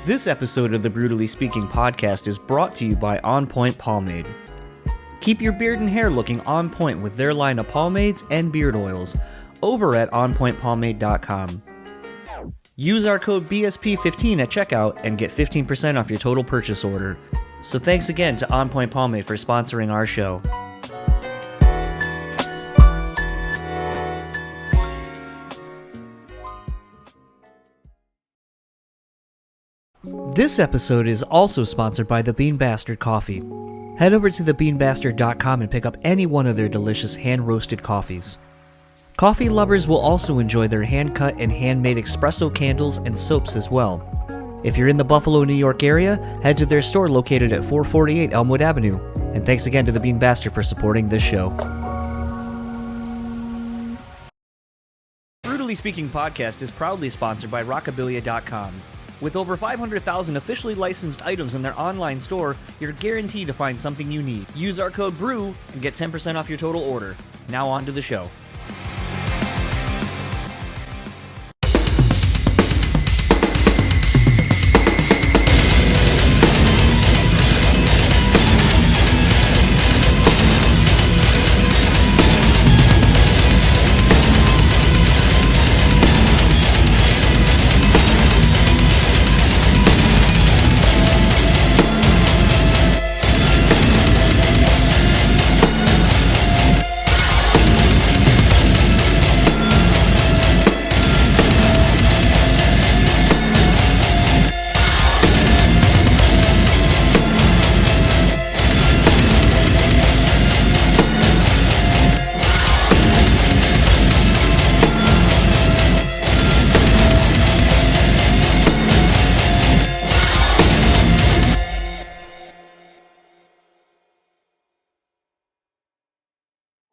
This episode of the BREWtally Speaking Podcast is brought to you by On Point Pomade. Keep your beard and hair looking on point with their line of pomades and beard oils over at onpointpomade.com. Use our code BSP15 at checkout and get 15% off your total purchase order. So thanks again to On Point Pomade for sponsoring our show. This episode is also sponsored by the Bean Bastard Coffee. Head over to thebeanbastard.com and pick up any one of their delicious hand-roasted coffees. Coffee lovers will also enjoy their hand-cut and handmade espresso candles and soaps as well. If you're in the Buffalo, New York area, head to their store located at 448 Elmwood Avenue. And thanks again to the Bean Bastard for supporting this show. BREWtally Speaking Podcast is proudly sponsored by Rockabilia.com. With over 500,000 officially licensed items in their online store, you're guaranteed to find something you need. Use our code BREW and get 10% off your total order. Now on to the show.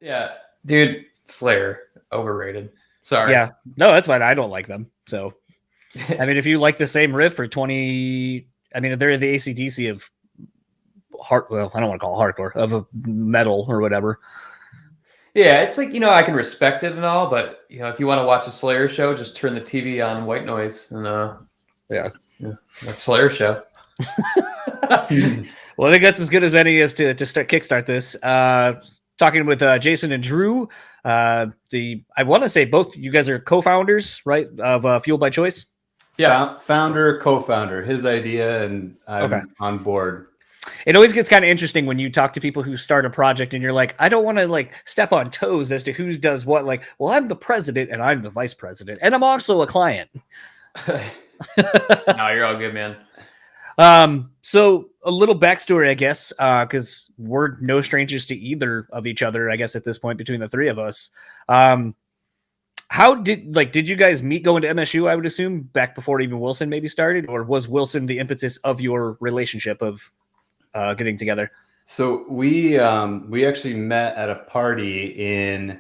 Yeah, dude, Slayer, overrated. Sorry. Yeah, no, that's fine. I don't like them. So, I mean, if you like the same riff for 20, I mean, they're the AC/DC of well, I don't want to call it hardcore, of a metal or whatever. Yeah, it's like, I can respect it and all, but, if you want to watch a Slayer show, just turn the TV on white noise and, yeah, that's Slayer show. Well, I think that's as good as any as to kickstart this. Talking with Jason and Drew. I want to say both you guys are co-founders, right, of Fuel by Choice? Yeah, founder, co-founder, his idea, and I'm on board. It always gets kind of interesting when you talk to people who start a project and you're like, I don't want to step on toes as to who does what. Like, well, I'm the president and I'm the vice president, and I'm also a client. No, you're all good, man. So a little backstory, I guess, because we're no strangers to either of each other, I guess, at this point between the three of us. How did you guys meet going to MSU, I would assume, back before even Wilson maybe started, or was Wilson the impetus of your relationship of getting together? So we actually met at a party in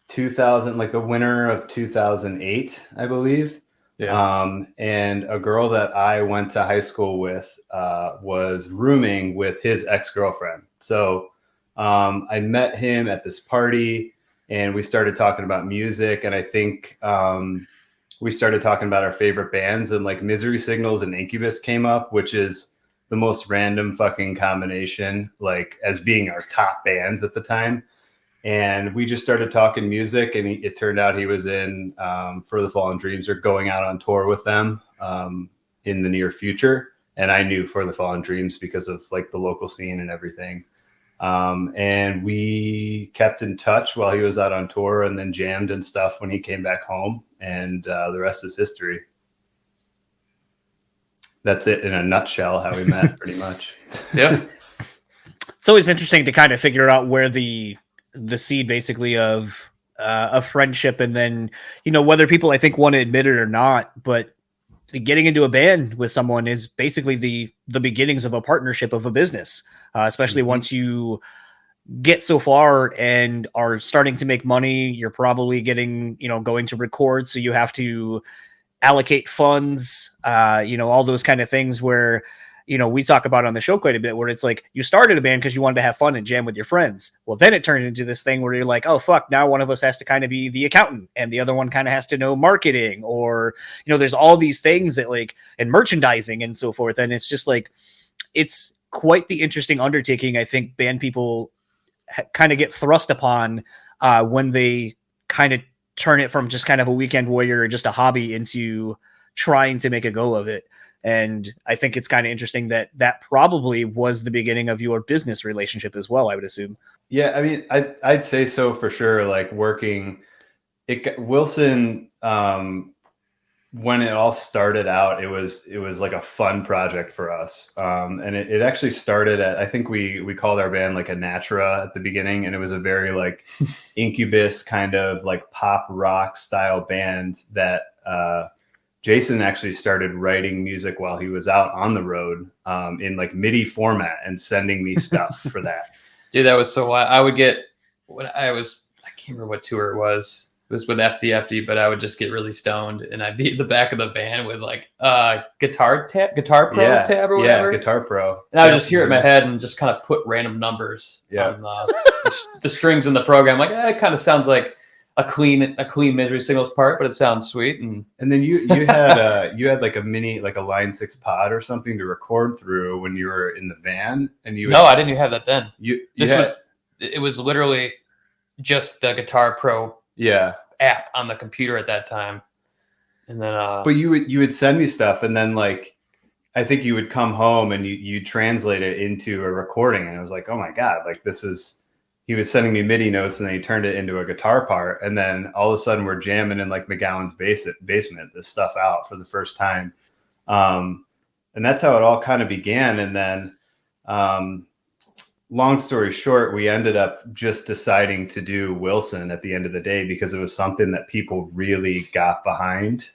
2000, like the winter of 2008, I believe. Yeah. And a girl that I went to high school with was rooming with his ex-girlfriend. So I met him at this party and we started talking about music. And I think we started talking about our favorite bands, and like Misery Signals and Incubus came up, which is the most random fucking combination, like as being our top bands at the time. And we just started talking music, and it turned out he was in For the Fallen Dreams, or going out on tour with them in the near future. And I knew For the Fallen Dreams because of like the local scene and everything. And we kept in touch while he was out on tour, and then jammed and stuff when he came back home. And the rest is history. That's it in a nutshell, how we met, pretty much. Yeah. It's always interesting to kind of figure out where the seed basically of a friendship, and then whether people I think want to admit it or not, but getting into a band with someone is basically the beginnings of a partnership of a business, especially once you get so far and are starting to make money. You're probably getting going to record, so you have to allocate funds, all those kind of things where we talk about on the show quite a bit, where it's like you started a band because you wanted to have fun and jam with your friends. Well, then it turned into this thing where you're like, oh, fuck, now one of us has to kind of be the accountant and the other one kind of has to know marketing, or, there's all these things that like, and merchandising and so forth. And it's just like, it's quite the interesting undertaking. I think band people kind of get thrust upon when they kind of turn it from just kind of a weekend warrior or just a hobby into trying to make a go of it. And I think it's kind of interesting that probably was the beginning of your business relationship as well, I would assume. Yeah, I mean, I'd say so for sure. Like Wilson, when it all started out, it was like a fun project for us. And it actually started at, I think we called our band like a Natra at the beginning, and it was a very like Incubus kind of like pop rock style band that Jason actually started writing music while he was out on the road in like MIDI format and sending me stuff for that. Dude, that was so wild. I would get, I can't remember what tour it was. It was with FDFD, but I would just get really stoned and I'd be in the back of the van with like Guitar Pro tab or whatever. Yeah, Guitar Pro. And I would just hear it in my head and just kind of put random numbers on the strings in the program. Like, it kind of sounds like a clean Misery Signals part, but it sounds sweet. And then you had like a mini, like a Line 6 pod or something to record through when you were in the van. And No, I didn't even have that then. It was literally just the Guitar Pro app on the computer at that time. And then but you would send me stuff, and then like I think you would come home and you translate it into a recording, and I was like, oh my god, like this is, he was sending me MIDI notes and then he turned it into a guitar part, and then all of a sudden we're jamming in like McGowan's basement this stuff out for the first time. And that's how it all kind of began. And then long story short, we ended up just deciding to do Wilson at the end of the day because it was something that people really got behind.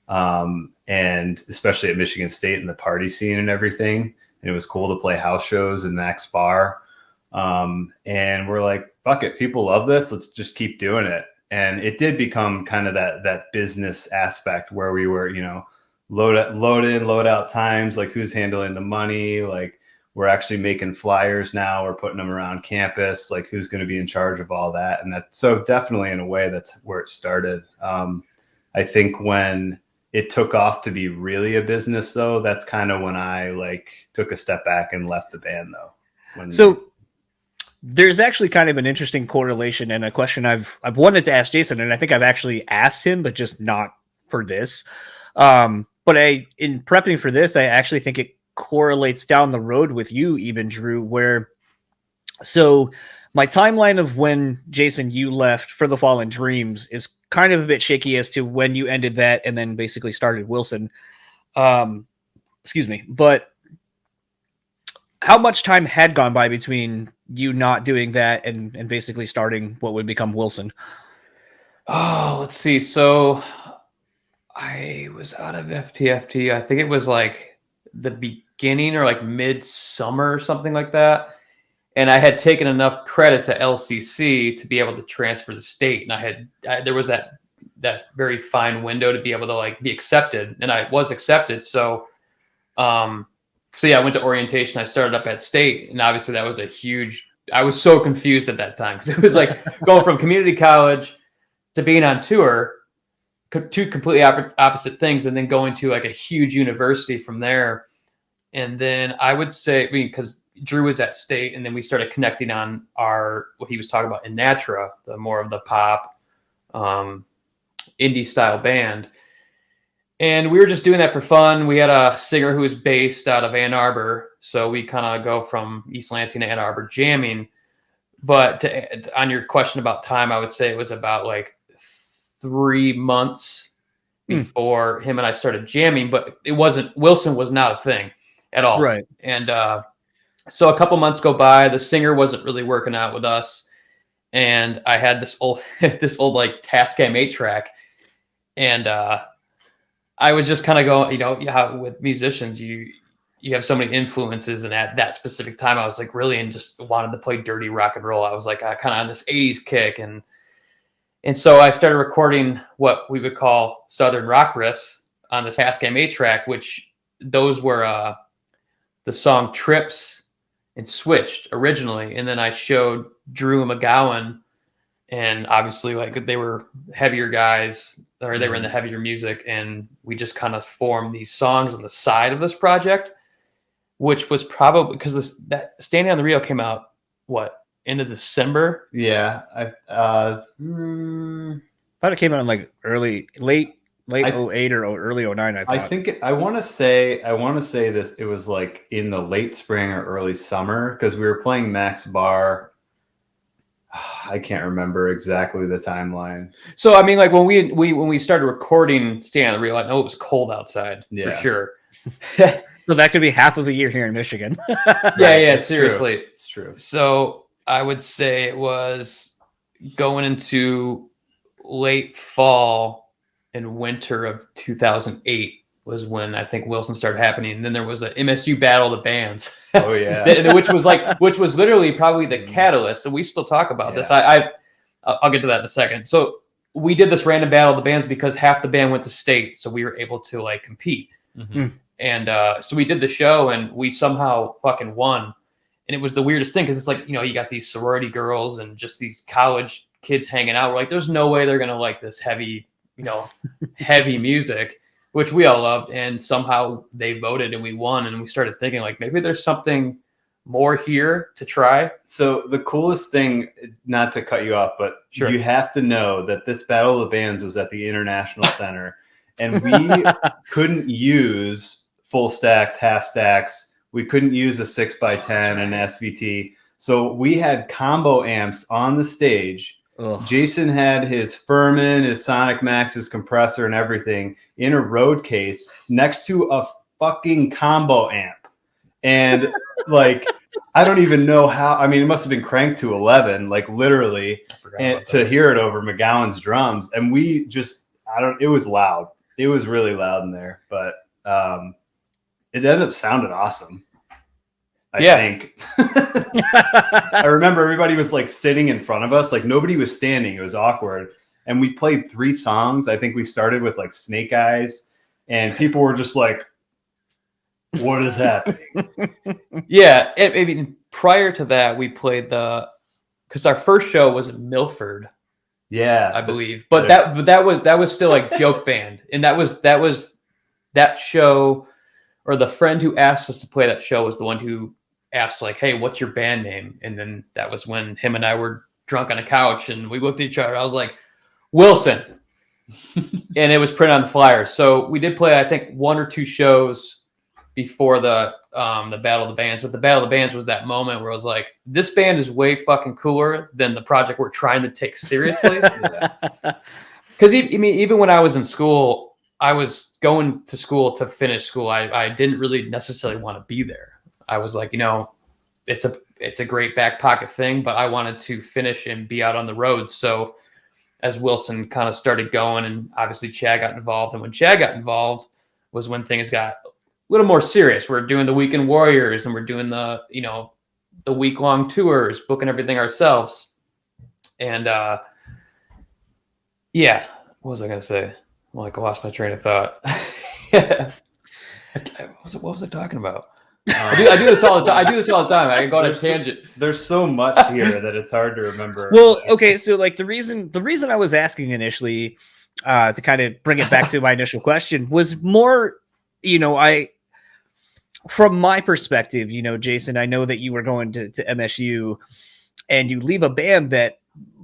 And especially at Michigan State and the party scene and everything. And it was cool to play house shows in Max Bar. And we're like, fuck it, people love this. Let's just keep doing it. And it did become kind of that business aspect where we were, load in, load out times, like who's handling the money, like we're actually making flyers now, we're putting them around campus, like who's going to be in charge of all that. And that, so definitely in a way, that's where it started. I think when it took off to be really a business though, that's kind of when I like took a step back and left the band though. There's actually kind of an interesting correlation and a question I've wanted to ask Jason, and I think I've actually asked him, but just not for this. But in prepping for this, I actually think it correlates down the road with you even, Drew, so my timeline of when, Jason, you left For the Fallen Dreams is kind of a bit shaky as to when you ended that and then basically started Wilson. Excuse me. But how much time had gone by between you not doing that and basically starting what would become Wilson? Oh, let's see. So I was out of FTFT. I think it was like the beginning or like mid-summer or something like that. And I had taken enough credits at LCC to be able to transfer to state. And there was that very fine window to be able to like be accepted. And I was accepted. So yeah, I went to orientation. I started up at state. And obviously that was I was so confused at that time because it was like going from community college to being on tour, two completely opposite things. And then going to like a huge university from there. And then I would say, because Drew was at state, and then we started connecting on what he was talking about in Natra, the more of the pop, indie style band. And we were just doing that for fun. We had a singer who was based out of Ann Arbor. So we kind of go from East Lansing to Ann Arbor jamming. But on your question about time, I would say it was about like 3 months before him and I started jamming, but Wilson was not a thing at all. Right. And so a couple months go by, the singer wasn't really working out with us. And I had this old like Tascam 8-track. And I was just kind of going, with musicians, you have so many influences. And at that specific time, I was like really and just wanted to play dirty rock and roll. I was like kind of on this 80s kick. And so I started recording what we would call Southern rock riffs on this Tascam 8-track, which those were the song Trips and Switched originally. And then I showed Drew and McGowan, and obviously like they were heavier guys, or they were in the heavier music. And we just kind of formed these songs on the side of this project, which was probably because that Standing on the Rio came out, end of December? Yeah. Thought it came out in like late 08 or early 09. I thought. I want to say this. It was like in the late spring or early summer, because we were playing Max Bar. I can't remember exactly the timeline. So I mean, like when we started recording Standing on the Rio, I know it was cold outside for sure. So that could be half of a year here in Michigan. Yeah, seriously, it's true. So I would say it was going into late fall and winter of 2008 was when I think Wilson started happening. And then there was a MSU Battle of the Bands. Oh yeah. which was literally probably the catalyst. So we still talk about this. I'll get to that in a second. So we did this random Battle of the Bands because half the band went to state. So we were able to like compete. Mm-hmm. And so we did the show and we somehow fucking won. And it was the weirdest thing because it's like, you got these sorority girls and just these college kids hanging out. We're like, there's no way they're going to like this heavy, heavy music, which we all loved. And somehow they voted and we won. And we started thinking like, maybe there's something more here to try. So the coolest thing, not to cut you off, but you have to know that this Battle of the Bands was at the International Center, and we couldn't use full stacks, half stacks. We couldn't use a 6x10 and SVT. So we had combo amps on the stage. Ugh. Jason had his Furman, his Sonic Max, his compressor and everything in a road case next to a fucking combo amp. And like, I don't even know how, I mean, it must have been cranked to 11, like literally, and to hear it over McGowan's drums. And we just, it was loud. It was really loud in there, but it ended up sounding awesome. I think. I remember everybody was like sitting in front of us. Like nobody was standing. It was awkward. And we played 3 songs. I think we started with like Snake Eyes, and people were just like, what is happening? Yeah. I mean, prior to that, we played because our first show was in Milford. Yeah. I believe. But that was still like joke band. And that was that show, or the friend who asked us to play that show was the one who asked like, hey, what's your band name? And then that was when him and I were drunk on a couch and we looked at each other. I was like, Wilson. And it was printed on the flyer. So we did play, I think, 1 or 2 shows before the Battle of the Bands. But the Battle of the Bands was that moment where I was like, this band is way fucking cooler than the project we're trying to take seriously. Because even when I was in school, I was going to school to finish school. I didn't really necessarily want to be there. I was like, it's a great back pocket thing, but I wanted to finish and be out on the road. So as Wilson kind of started going, and obviously Chad got involved, and when Chad got involved was when things got a little more serious. We're doing the Weekend Warriors, and we're doing the week-long tours, booking everything ourselves. And what was I going to say? Well, I lost my train of thought. What was I talking about? I do this all the time. I can go on a tangent. There's so much here that it's hard to remember. Well, okay, so like the reason I was asking initially, to kind of bring it back to my initial question, was more, from my perspective, Jason, I know that you were going to MSU, and you leave a band that,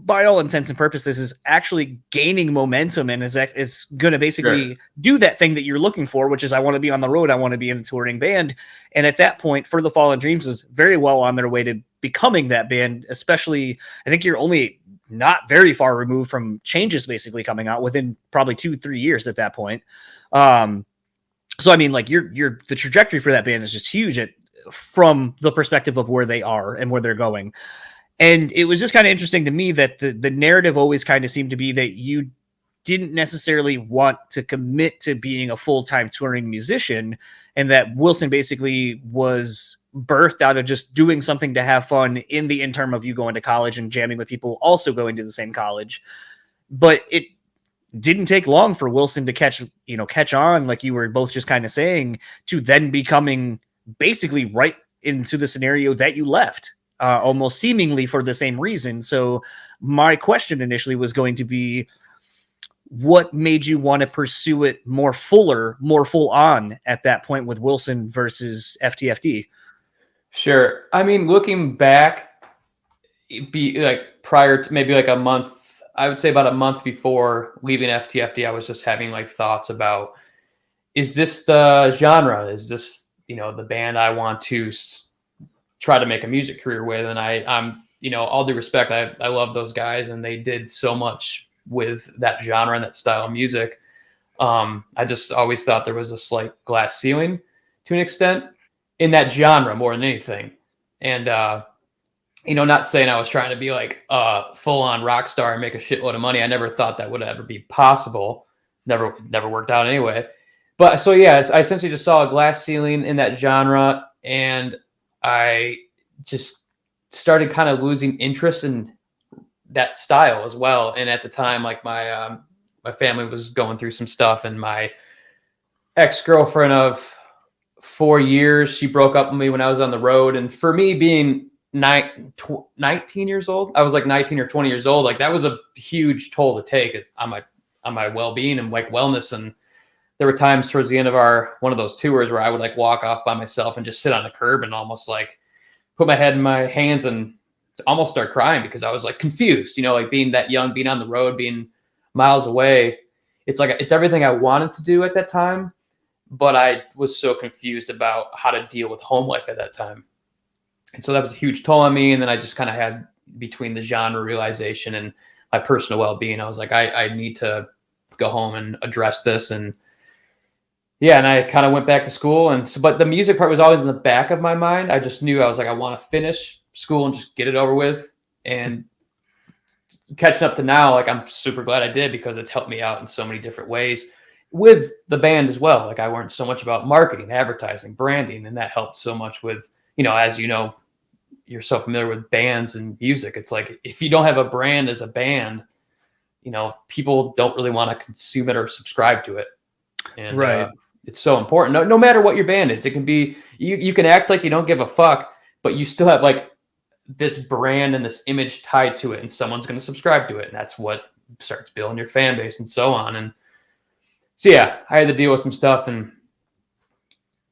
by all intents and purposes, is actually gaining momentum and is going to basically do that thing that you're looking for, which is I want to be on the road. I want to be in a touring band. And at that point, For the Fallen Dreams is very well on their way to becoming that band, especially I think you're only not very far removed from Changes basically coming out within probably 2-3 years at that point. So, I mean, like the trajectory for that band is just huge from the perspective of where they are and where they're going. And it was just kind of interesting to me that the narrative always kind of seemed to be that you didn't necessarily want to commit to being a full-time touring musician, and that Wilson basically was birthed out of just doing something to have fun in the interim of you going to college and jamming with people also going to the same college. But it didn't take long for Wilson to catch on, like you were both just kind of saying, to then becoming basically right into the scenario that you left, almost seemingly for the same reason. So my question initially was going to be, what made you want to pursue it more full on at that point with Wilson versus FTFD? Sure. I mean, looking back, it'd be like prior to maybe like a month, I would say about a month before leaving FTFD, I was just having like thoughts about, is this the genre? Is this, the band I want to try to make a music career with? And I'm, all due respect, I love those guys, and they did so much with that genre and that style of music. I just always thought there was a slight glass ceiling to an extent in that genre more than anything. And, not saying I was trying to be like a full on rock star and make a shitload of money. I never thought that would ever be possible. Never worked out anyway. But so, yeah, I essentially just saw a glass ceiling in that genre, and I just started kind of losing interest in that style as well. And at the time, like my family was going through some stuff, and my ex-girlfriend of 4 years, she broke up with me when I was on the road. And for me being 19 years old, I was like 19 or 20 years old. Like that was a huge toll to take on my well-being and like wellness. And there were times towards the end of one of those tours where I would like walk off by myself and just sit on the curb and almost like put my head in my hands and almost start crying because I was like confused, like being that young, being on the road, being miles away. It's like, it's everything I wanted to do at that time, but I was so confused about how to deal with home life at that time. And so that was a huge toll on me. And then I just kind of had, between the genre realization and my personal well-being, I was like, I need to go home and address this. And yeah, and I kind of went back to school. And so, but the music part was always in the back of my mind. I just knew, I was like, I want to finish school and just get it over with. And catching up to now, like I'm super glad I did, because it's helped me out in so many different ways with the band as well. Like I learned so much about marketing, advertising, branding, and that helped so much with, as you're so familiar with bands and music. It's like, if you don't have a brand as a band, people don't really want to consume it or subscribe to it. And right. It's so important. No matter what your band is, it can be, you can act like you don't give a fuck, but you still have like this brand and this image tied to it, and someone's going to subscribe to it. And that's what starts building your fan base and so on. And so, yeah, I had to deal with some stuff, and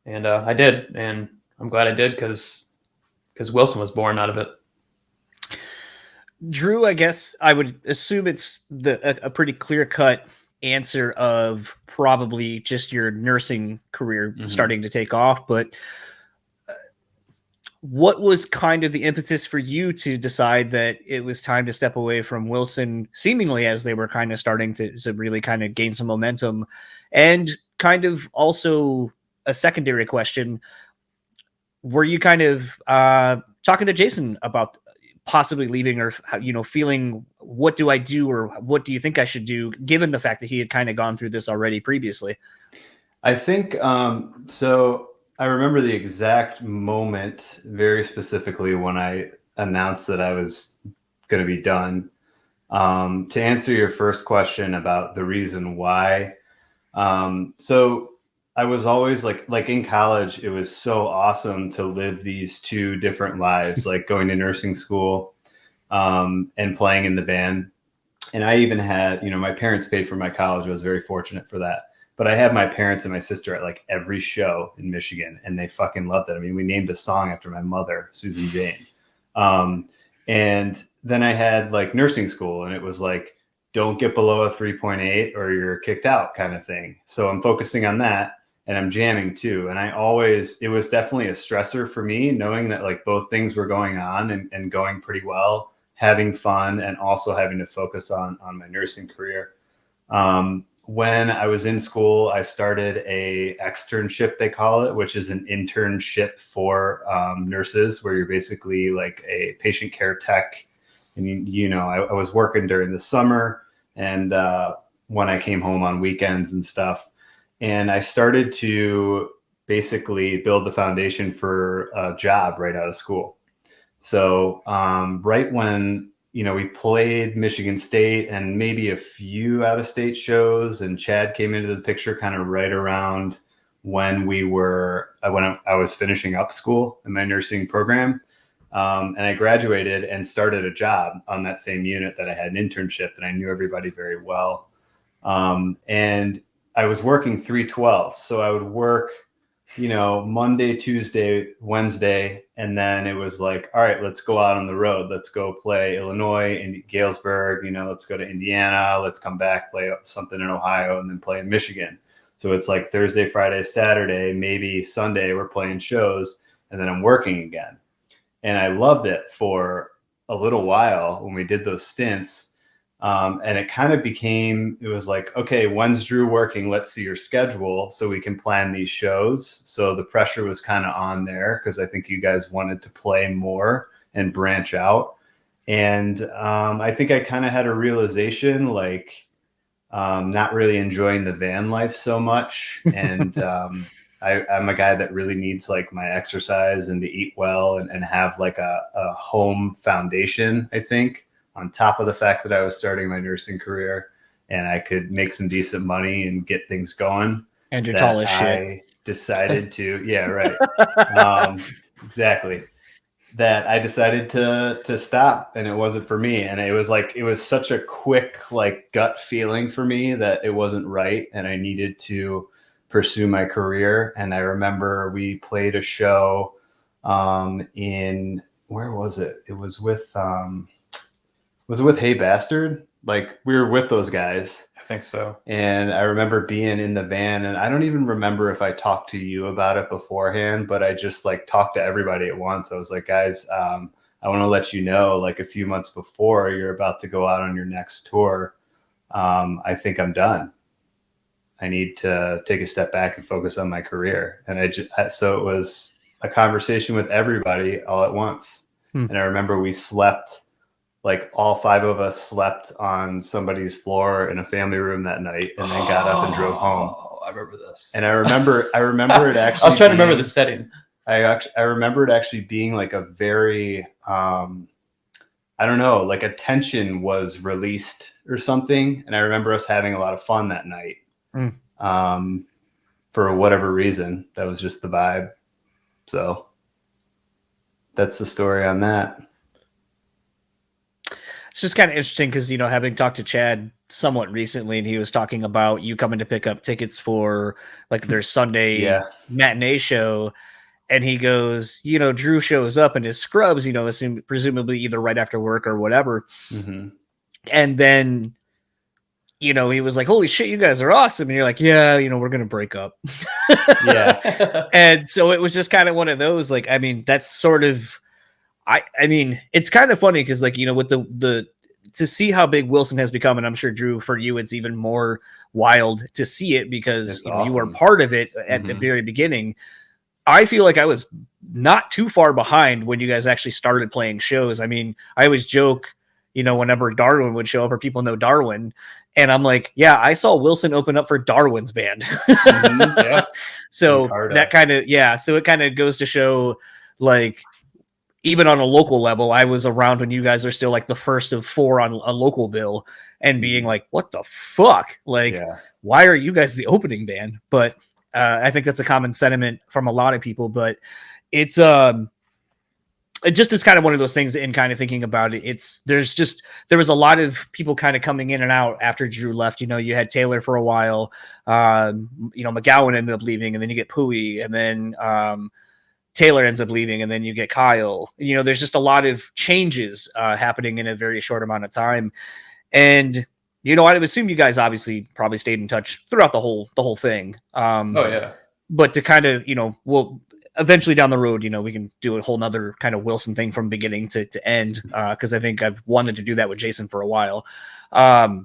I did, and I'm glad I did, because Wilson was born out of it. Drew, I guess I would assume it's a pretty clear-cut answer of probably just your nursing career starting to take off. But what was kind of the impetus for you to decide that it was time to step away from Wilson, seemingly as they were kind of starting to really kind of gain some momentum? And kind of also a secondary question, were you kind of talking to Jason about possibly leaving, or feeling, what do I do, or what do you think I should do, given the fact that he had kind of gone through this already previously? I think so. I remember the exact moment very specifically when I announced that I was going to be done. To answer your first question about the reason why, so I was always like in college, it was so awesome to live these two different lives, like going to nursing school and playing in the band. And I even had, my parents paid for my college. I was very fortunate for that. But I had my parents and my sister at like every show in Michigan, and they fucking loved it. I mean, we named a song after my mother, Susan Jane. And then I had like nursing school, and it was like, don't get below a 3.8 or you're kicked out kind of thing. So I'm focusing on that, and I'm jamming too. And it was definitely a stressor for me, knowing that like both things were going on and going pretty well, having fun, and also having to focus on my nursing career. When I was in school, I started a externship, they call it, which is an internship for nurses, where you're basically like a patient care tech. And I was working during the summer, and when I came home on weekends and stuff, and I started to basically build the foundation for a job right out of school. So right when we played Michigan State and maybe a few out-of-state shows, and Chad came into the picture kind of right around when I was finishing up school in my nursing program. And I graduated and started a job on that same unit that I had an internship, and I knew everybody very well. And I was working 3/12. So I would work, Monday, Tuesday, Wednesday. And then it was like, all right, let's go out on the road. Let's go play Illinois and Galesburg, let's go to Indiana. Let's come back, play something in Ohio, and then play in Michigan. So it's like Thursday, Friday, Saturday, maybe Sunday, we're playing shows, and then I'm working again. And I loved it for a little while when we did those stints. And it kind of it was like, okay, when's Drew working? Let's see your schedule so we can plan these shows. So the pressure was kind of on there because I think you guys wanted to play more and branch out. And I think I kind of had a realization, like, not really enjoying the van life so much. And I'm a guy that really needs like my exercise and to eat well and have like a home foundation, I think, on top of the fact that I was starting my nursing career and I could make some decent money and get things going. And you're tall as shit. I decided to, yeah, right. Exactly. That I decided to stop, and it wasn't for me. And it was such a quick, like, gut feeling for me that it wasn't right. And I needed to pursue my career. And I remember we played a show where was it? It was with Hey Bastard? Like, we were with those guys. I think so. And I remember being in the van, and I don't even remember if I talked to you about it beforehand, but I just like talked to everybody at once. I was like, guys, I want to let you know, like, a few months before you're about to go out on your next tour, I think I'm done. I need to take a step back and focus on my career. And so it was a conversation with everybody all at once. And I remember we slept, like, all 5 of us slept on somebody's floor in a family room that night, and then got up and drove home. Oh, I remember this. And I remember it actually. I was trying to remember the setting. I remember it actually being like a very, I don't know, like a tension was released or something. And I remember us having a lot of fun that night. For whatever reason, that was just the vibe. So that's the story on that. It's just kind of interesting because, having talked to Chad somewhat recently, and he was talking about you coming to pick up tickets for like their Sunday matinee show. And he goes, Drew shows up in his scrubs, presumably either right after work or whatever. Mm-hmm. And then, he was like, holy shit, you guys are awesome. And you're like, yeah, we're going to break up. Yeah. And so it was just kind of one of those, like, I mean, that's sort of, I mean, it's kind of funny because, like, with the to see how big Wilson has become, and I'm sure, Drew, for you, it's even more wild to see it because awesome. You were part of it at the very beginning. I feel like I was not too far behind when you guys actually started playing shows. I mean, I always joke, whenever Darwin would show up, or people know Darwin, and I'm like, yeah, I saw Wilson open up for Darwin's band. Yeah. So that kind of, so it kind of goes to show, like, even on a local level, I was around when you guys are still like the first of 4 on a local bill and being like, what the fuck? Like, why are you guys the opening band? But I think that's a common sentiment from a lot of people, but it's it just is kind of one of those things. And kind of thinking about it, there was a lot of people kind of coming in and out after Drew left. You had Taylor for a while, McGowan ended up leaving, and then you get Pui, and then Taylor ends up leaving, and then you get Kyle. There's just a lot of changes happening in a very short amount of time. And, I would assume you guys obviously probably stayed in touch throughout the whole thing. But to kind of, we'll eventually down the road, we can do a whole nother kind of Wilson thing from beginning to end. Cause I think I've wanted to do that with Jason for a while. But,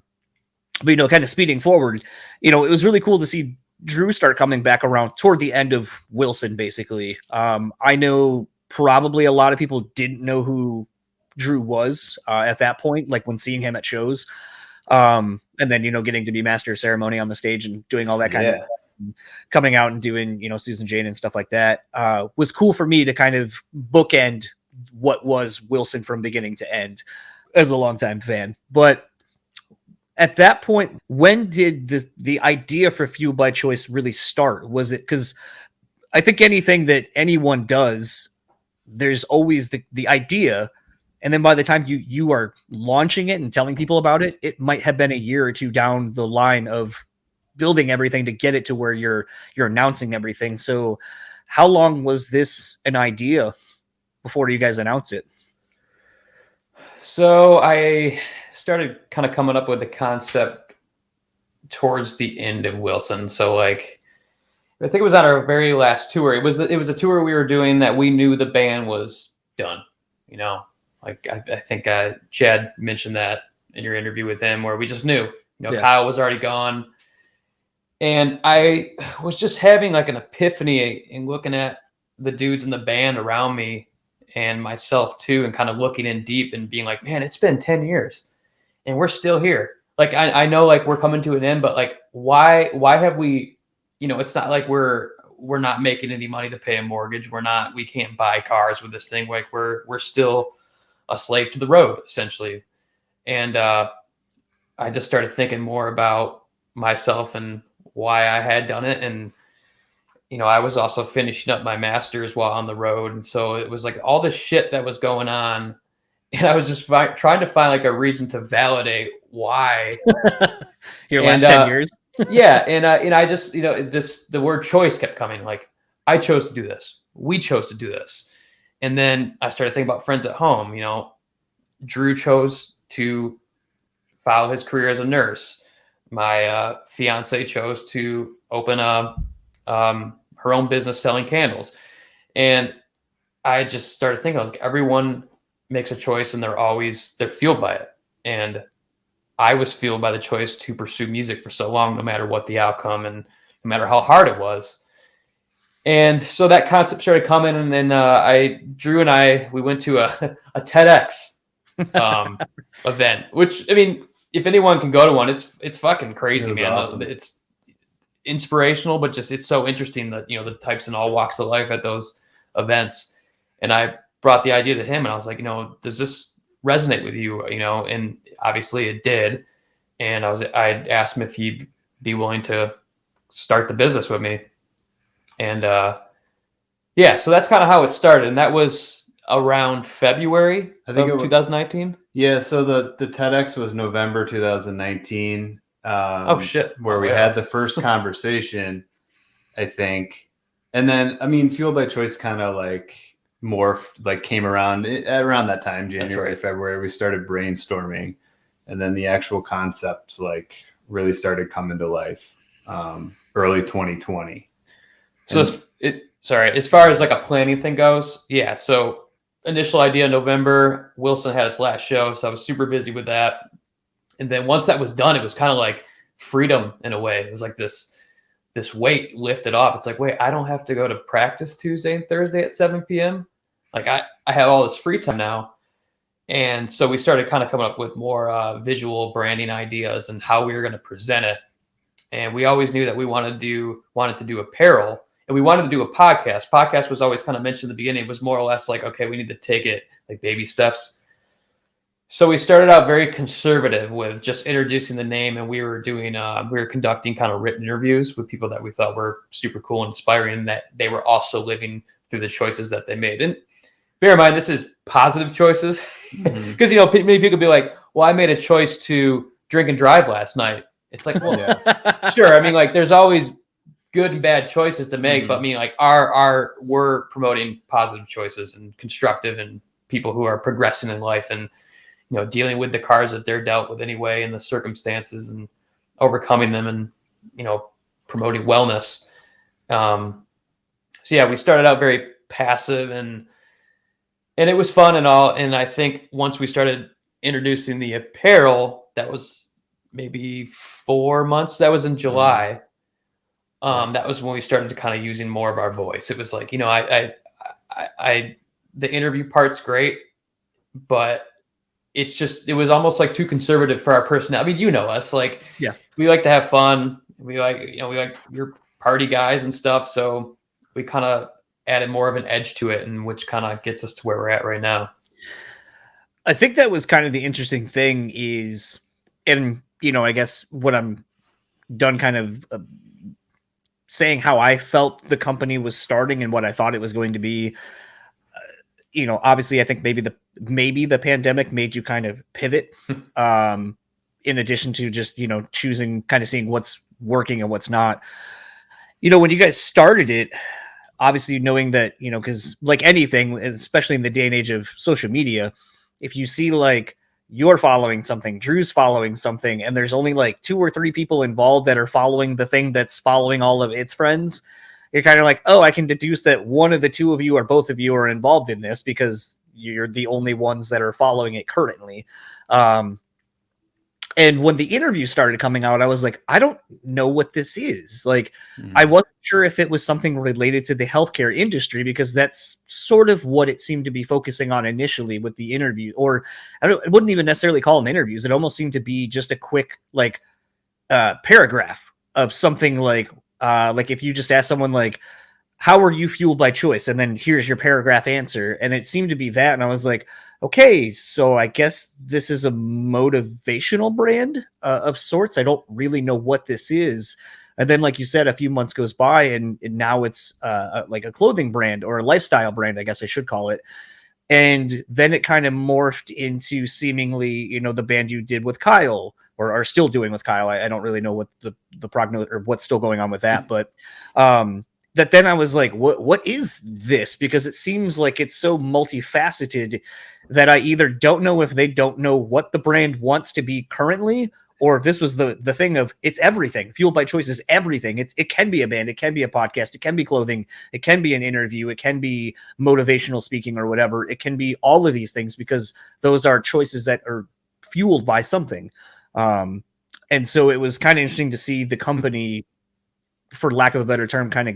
kind of speeding forward, it was really cool to see Drew start coming back around toward the end of Wilson, basically. I know probably a lot of people didn't know who Drew was at that point, like when seeing him at shows. And then, getting to be master of ceremony on the stage and doing all that kind of coming out and doing, Susan Jane and stuff like that was cool for me to kind of bookend what was Wilson from beginning to end as a longtime fan. But at that point, when did the idea for Fuel by Choice really start? Was it because I think anything that anyone does, there's always the idea, and then by the time you are launching it and telling people about it, it might have been a year or two down the line of building everything to get it to where you're announcing everything. So how long was this an idea before you guys announced it? So I started kind of coming up with the concept towards the end of Wilson. So like, I think it was on our very last tour. It was a tour we were doing that we knew the band was done. You know, like I think Chad mentioned that in your interview with him, where we just knew. You know, yeah. Kyle was already gone, and I was just having like an epiphany in looking at the dudes in the band around me and myself too, and kind of looking in deep and being like, man, it's been 10 years and we're still here. Like, I know like we're coming to an end, but like, why have we, you know, it's not like we're not making any money to pay a mortgage. We can't buy cars with this thing. Like we're still a slave to the road essentially. And I just started thinking more about myself and why I had done it. And, you know, I was also finishing up my master's while on the road. And so it was like all this shit that was going on. And I was just trying to find like a reason to validate why. Your last 10 years? Yeah. And I just, you know, the word choice kept coming. Like, I chose to do this. We chose to do this. And then I started thinking about friends at home. You know, Drew chose to follow his career as a nurse. My fiance chose to open her own business selling candles. And I just started thinking, I was like, everyone makes a choice and they're fueled by it. And I was fueled by the choice to pursue music for so long, no matter what the outcome and no matter how hard it was. And so that concept started coming. And then Drew and I, we went to a TEDx event, which, I mean, if anyone can go to one, it's fucking crazy, man. Awesome. It's inspirational, but just, it's so interesting that, you know, the types in all walks of life at those events. And I brought the idea to him and I was like, you know, does this resonate with you? You know, and obviously it did. And I asked him if he'd be willing to start the business with me. And yeah, so that's kind of how it started. And that was around February of 2019. Yeah, so the TEDx was November 2019. Oh shit! Where we had the first conversation, I think, and then I mean, Fueled by Choice kind of like morphed, like came around that time, January, February. We started brainstorming, and then the actual concepts like really started coming to life early 2020. So as far as like a planning thing goes, yeah. So initial idea November, Wilson had its last show, so I was super busy with that. And then once that was done, it was kind of like freedom in a way. It was like this weight lifted off. It's like, wait, I don't have to go to practice Tuesday and Thursday at 7 p.m. Like I have all this free time now. And so we started kind of coming up with more visual branding ideas and how we were going to present it. And we always knew that we wanted to do apparel. And we wanted to do a podcast. Podcast was always kind of mentioned in the beginning. It was more or less like, okay, we need to take it like baby steps. So we started out very conservative with just introducing the name, and we were conducting kind of written interviews with people that we thought were super cool and inspiring, and that they were also living through the choices that they made. And bear in mind, this is positive choices, because you know, many people be like, "Well, I made a choice to drink and drive last night." It's like, well, yeah. Sure. I mean, like, there's always good and bad choices to make, but I mean, like, we're promoting positive choices and constructive and people who are progressing in life and, you know, dealing with the cards that they're dealt with anyway and the circumstances and overcoming them and, you know, promoting wellness. So yeah, we started out very passive and it was fun and all. And I think once we started introducing the apparel, that was maybe 4 months. That was in July. That was when we started to kind of using more of our voice. It was like, you know, the interview part's great, but it was almost like too conservative for our personality. I mean, you know us, like, yeah, we like to have fun. We like your party guys and stuff. So we kind of added more of an edge to it, and which kind of gets us to where we're at right now. I think that was kind of the interesting thing is, and I guess when I'm done kind of saying how I felt the company was starting and what I thought it was going to be, obviously I think maybe the pandemic made you kind of pivot, in addition to just, choosing, kind of seeing what's working and what's not. When you guys started it, obviously knowing that, because like anything, especially in the day and age of social media, if you see like you're following something, Drew's following something, and there's only like 2 or 3 people involved that are following the thing that's following all of its friends, you're kind of like, oh, I can deduce that one of the 2 of you or both of you are involved in this because you're the only ones that are following it currently. And when the interview started coming out, I was like, I don't know what this is. Like, I wasn't sure if it was something related to the healthcare industry, because that's sort of what it seemed to be focusing on initially with the interview. Or I wouldn't even necessarily call them interviews. It almost seemed to be just a quick, like, paragraph of something like if you just ask someone like, how are you fueled by choice? And then here's your paragraph answer. And it seemed to be that. And I was like, okay, so I guess this is a motivational brand of sorts. I don't really know what this is. And then, like you said, a few months goes by and now it's like a clothing brand or a lifestyle brand, I guess I should call it. And then it kind of morphed into seemingly, the band you did with Kyle, or are still doing with Kyle. I don't really know what the prognosis or what's still going on with that, but that then I was like, what is this? Because it seems like it's so multifaceted that I either don't know if they don't know what the brand wants to be currently, or if this was the thing of it's everything. Fueled by Choice is everything. It can be a band, it can be a podcast, it can be clothing, it can be an interview, it can be motivational speaking or whatever. It can be all of these things because those are choices that are fueled by something. And so it was kind of interesting to see the company, for lack of a better term, kind of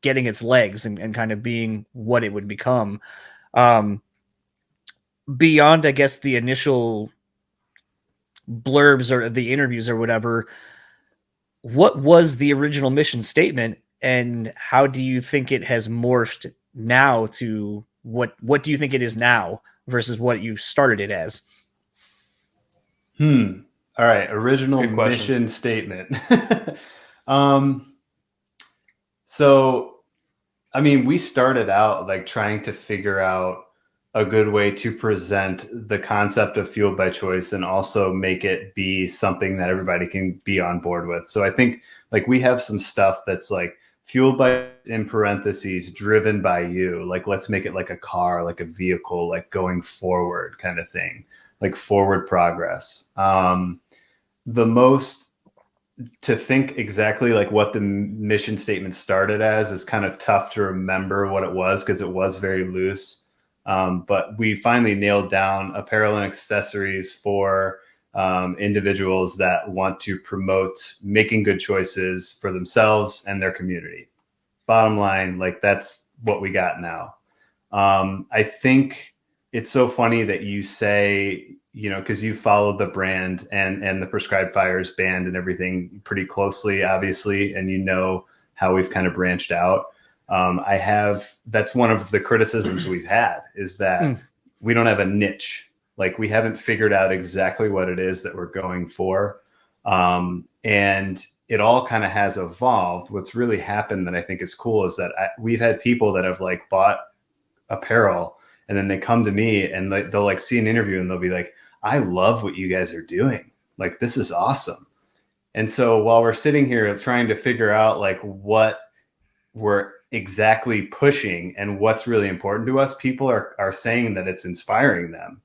getting its legs and kind of being what it would become. Beyond, I guess, the initial blurbs or the interviews or whatever, what was the original mission statement and how do you think it has morphed now to what do you think it is now versus what you started it as? All right. Original mission statement. So, I mean, we started out like trying to figure out a good way to present the concept of Fueled by Choice and also make it be something that everybody can be on board with. So I think like we have some stuff that's like fueled by, in parentheses, driven by you. Like, let's make it like a car, like a vehicle, like going forward kind of thing, like forward progress. To think exactly like what the mission statement started as is kind of tough to remember what it was because it was very loose. But we finally nailed down apparel and accessories for individuals that want to promote making good choices for themselves and their community. Bottom line, like that's what we got now. I think it's so funny that you say, because you followed the brand and the Prescribed Fires band and everything pretty closely, obviously, and how we've kind of branched out. That's one of the criticisms we've had is that we don't have a niche. Like we haven't figured out exactly what it is that we're going for. And it all kind of has evolved. What's really happened that I think is cool is that we've had people that have like bought apparel and then they come to me and they'll like see an interview and they'll be like, I love what you guys are doing. Like, this is awesome. And so while we're sitting here trying to figure out like what we're exactly pushing and what's really important to us, people are saying that it's inspiring them.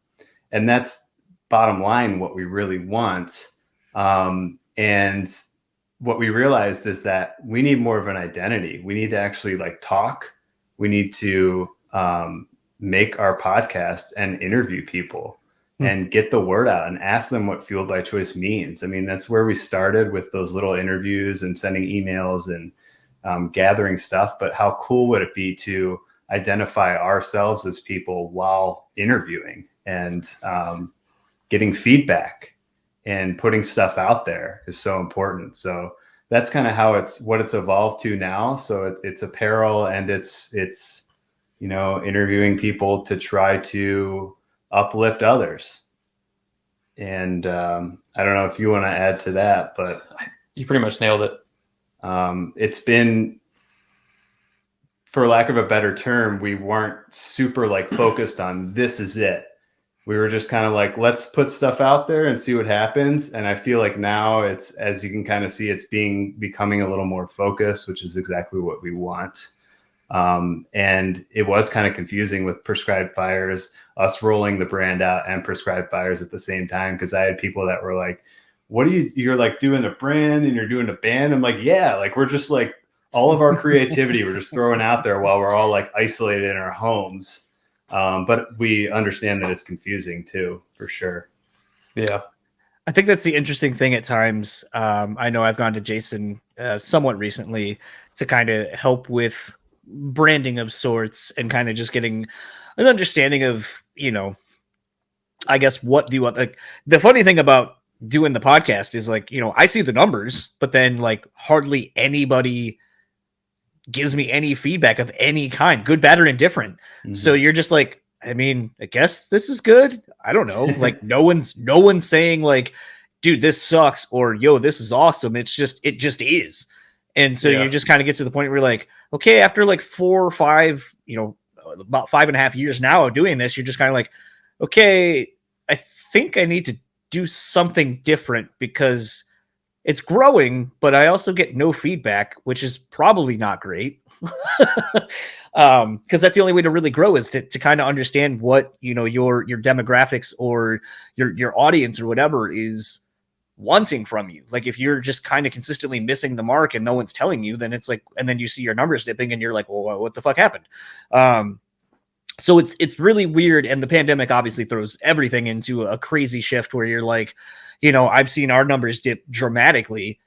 And that's bottom line what we really want. And what we realized is that we need more of an identity. We need to actually like talk. We need to make our podcast and interview people and get the word out and ask them what Fueled by Choice means. I mean, that's where we started with those little interviews and sending emails and gathering stuff. But how cool would it be to identify ourselves as people while interviewing and getting feedback and putting stuff out there is so important. So that's kind of how what it's evolved to now. So it's apparel and it's interviewing people to try to uplift others. And I don't know if you want to add to that, but you pretty much nailed it. It's been, for lack of a better term, we weren't super like focused on this is it. We were just kind of like, let's put stuff out there and see what happens. And I feel like now it's, as you can kind of see, it's becoming a little more focused, which is exactly what we want. And it was kind of confusing with Prescribed Fires, us rolling the brand out and Prescribed Fires at the same time. Cause I had people that were like, what are you're like doing a brand and you're doing a band. I'm like, yeah, like we're just like all of our creativity, we're just throwing out there while we're all like isolated in our homes. But we understand that it's confusing too, for sure. Yeah. I think that's the interesting thing at times. I know I've gone to Jason somewhat recently to kind of help with branding of sorts and kind of just getting an understanding of, you know, I guess what do you want? Like the funny thing about doing the podcast is like, you know, I see the numbers, but then like hardly anybody gives me any feedback of any kind, good, bad, or indifferent. Mm-hmm. So you're just like, I mean, I guess this is good. I don't know. Like no one's saying like, dude, this sucks or yo, this is awesome. It just is. And so you just kind of get to the point where you're like, okay, after like 4 or 5, you know, about 5.5 years now of doing this, you're just kind of like, okay, I think I need to do something different because it's growing, but I also get no feedback, which is probably not great. Because that's the only way to really grow is to kind of understand what, you know, your demographics or your audience or whatever is wanting from you. Like if you're just kind of consistently missing the mark and no one's telling you, then it's like, and then you see your numbers dipping and you're like, well, what the fuck happened? So it's really weird. And the pandemic obviously throws everything into a crazy shift where you're like, you know, I've seen our numbers dip dramatically.